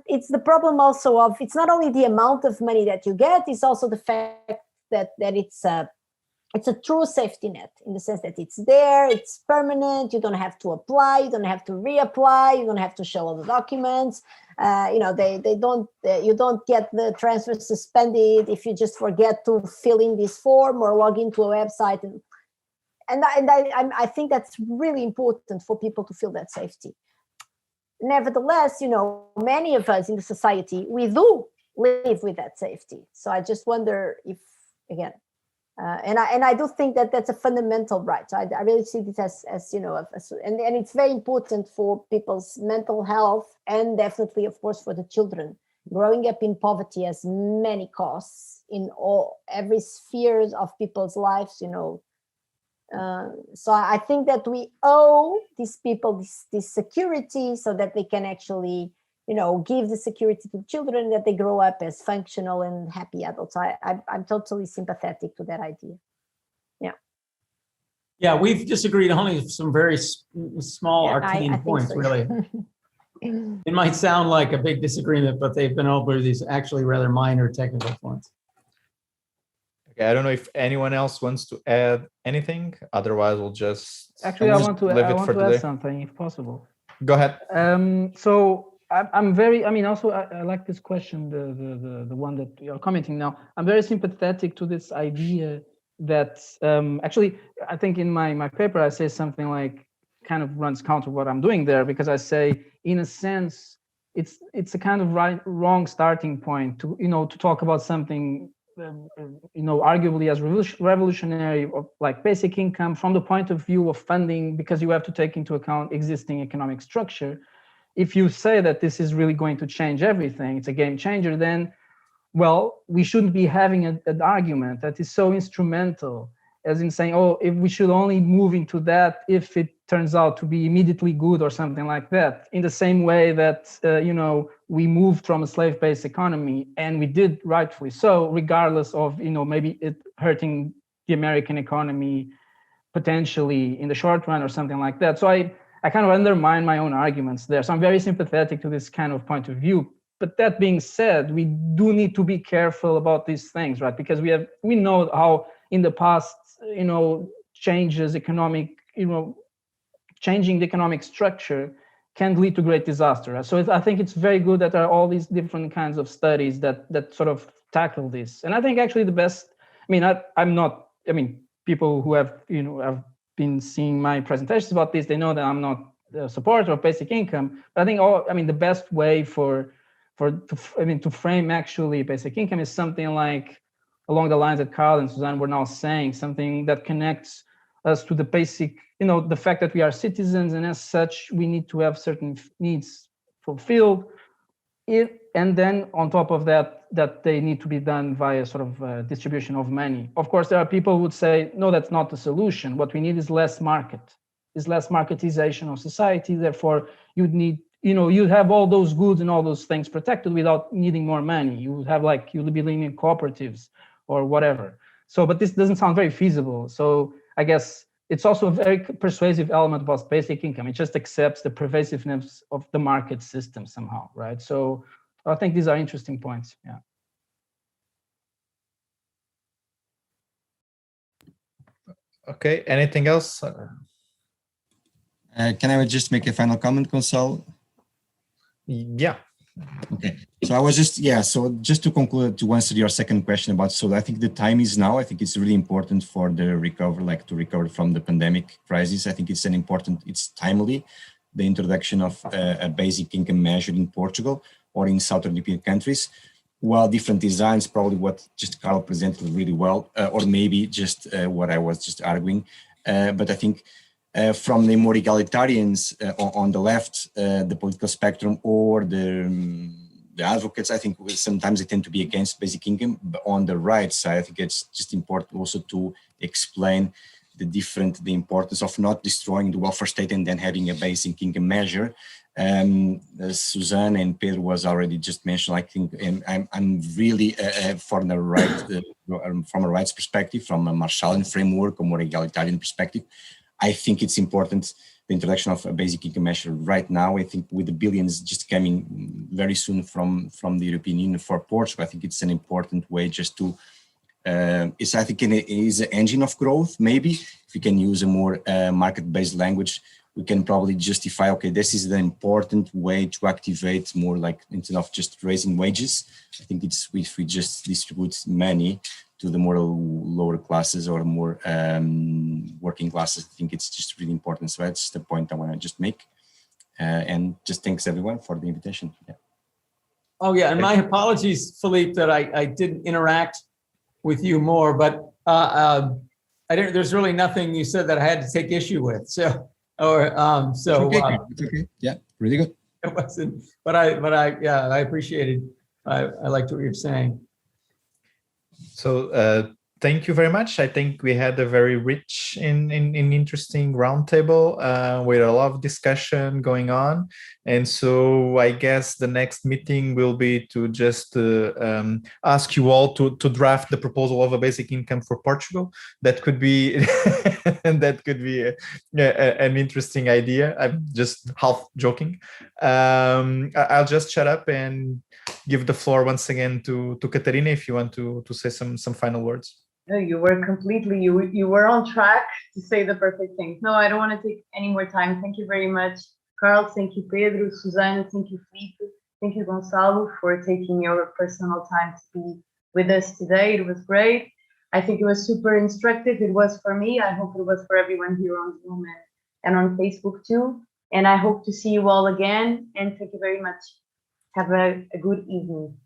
[SPEAKER 5] it's the problem also of, it's not only the amount of money that you get, it's also the fact that it's a true safety net, in the sense that it's there, it's permanent, you don't have to apply, you don't have to reapply, you don't have to show all the documents. You don't get the transfer suspended if you just forget to fill in this form or log into a website. And I think that's really important for people to feel that safety. Nevertheless, many of us in the society, we do live with that safety. So I just wonder if, again, and I do think that that's a fundamental right. So I really see this as and it's very important for people's mental health, and definitely, of course, for the children. Growing up in poverty has many costs in every spheres of people's lives, So I think that we owe these people this security, so that they can actually, give the security to children, that they grow up as functional and happy adults. I'm totally sympathetic to that idea. Yeah.
[SPEAKER 2] Yeah, we've disagreed only some very small arcane points,
[SPEAKER 5] so.
[SPEAKER 2] really. It might sound like a big disagreement, but they've been over these actually rather minor technical points.
[SPEAKER 4] Okay, I don't know if anyone else wants to add anything. Otherwise, we'll just
[SPEAKER 3] actually I want to
[SPEAKER 4] today.
[SPEAKER 3] add something, if possible.
[SPEAKER 4] Go ahead.
[SPEAKER 3] So I'm very. I mean, also I like this question, the one that you're commenting now. I'm very sympathetic to this idea that actually I think in my paper I say something like, kind of runs counter what I'm doing there, because I say, in a sense, it's a kind of wrong starting point to to talk about something arguably as revolutionary, like basic income, from the point of view of funding, because you have to take into account existing economic structure. If you say that this is really going to change everything, it's a game changer, then, well, we shouldn't be having an argument that is so instrumental, as in saying, oh, if we should only move into that if it turns out to be immediately good or something like that. In the same way that, we moved from a slave-based economy, and we did rightfully so, regardless of, maybe it hurting the American economy potentially in the short run or something like that. So I kind of undermine my own arguments there. So I'm very sympathetic to this kind of point of view. But that being said, we do need to be careful about these things, right? Because we know how in the past, changes economic, changing the economic structure can lead to great disaster. So I think it's very good that there are all these different kinds of studies that sort of tackle this. And I think actually the best, people who have, have been seeing my presentations about this, they know that I'm not a supporter of basic income. But I think the best way to frame actually basic income is something like, along the lines that Carl and Susanna were now saying, something that connects us to the basic, the fact that we are citizens, and as such, we need to have certain needs fulfilled. And then on top of that they need to be done via sort of distribution of money. Of course, there are people who would say, no, that's not the solution. What we need is less marketization of society. Therefore, you'd need, you'd have all those goods and all those things protected without needing more money. You would have you'll be living in cooperatives or whatever. So, but this doesn't sound very feasible. So I guess it's also a very persuasive element about basic income. It just accepts the pervasiveness of the market system somehow, right? So I think these are interesting points. Yeah.
[SPEAKER 4] Okay, anything else?
[SPEAKER 6] Can I just make a final comment, Gonçalo?
[SPEAKER 4] Yeah.
[SPEAKER 6] Okay, so I was just, yeah, so just to conclude, to answer your second question about, so I think the time is now. I think it's really important for the recovery, like to recover from the pandemic crisis. I think it's it's timely, the introduction of a basic income measure in Portugal or in Southern European countries. While different designs, probably what just Carl presented really well, or maybe just what I was just arguing. But I think from the more egalitarians on the left, the political spectrum, or the advocates, I think sometimes they tend to be against basic income. But on the right side, I think it's just important also to explain the importance of not destroying the welfare state and then having a basic income measure. Susanna and Pedro was already just mentioned, I think, and I'm really from the right, from a rights perspective, from a Marshallian framework, a more egalitarian perspective. I think it's important, the introduction of a basic income measure right now. I think with the billions just coming very soon from the European Union for Portugal, I think it's an important way just to, it's, I think, it is an engine of growth. Maybe if we can use a more market-based language, we can probably justify, okay, this is the important way to activate more, like, instead of just raising wages. I think it's, if we just distribute money to the more lower classes or more working classes, I think it's just really important. So that's the point I want to just make. And just thanks everyone for the invitation. Yeah.
[SPEAKER 2] Oh yeah, and my apologies, Philippe, that I didn't interact with you more, but I didn't. There's really nothing you said that I had to take issue with. So, or so.
[SPEAKER 6] It's okay. Yeah, really good.
[SPEAKER 2] It wasn't, but I appreciated. I liked what you're saying.
[SPEAKER 4] So thank you very much. I think we had a very rich and interesting roundtable with a lot of discussion going on. And so I guess the next meeting will be to just ask you all to draft the proposal of a basic income for Portugal. That could be that could be an interesting idea. I'm just half joking. I'll just shut up and give the floor once again to Catarina if you want to say some final words.
[SPEAKER 1] No, you were completely, you were on track to say the perfect things. No, I don't want to take any more time. Thank you very much, Carl. Thank you, Pedro, Susanna. Thank you, Felipe. Thank you, Gonçalo, for taking your personal time to be with us today. It was great. I think it was super instructive. It was for me. I hope it was for everyone here on Zoom and on Facebook too. And I hope to see you all again. And thank you very much. Have a good evening.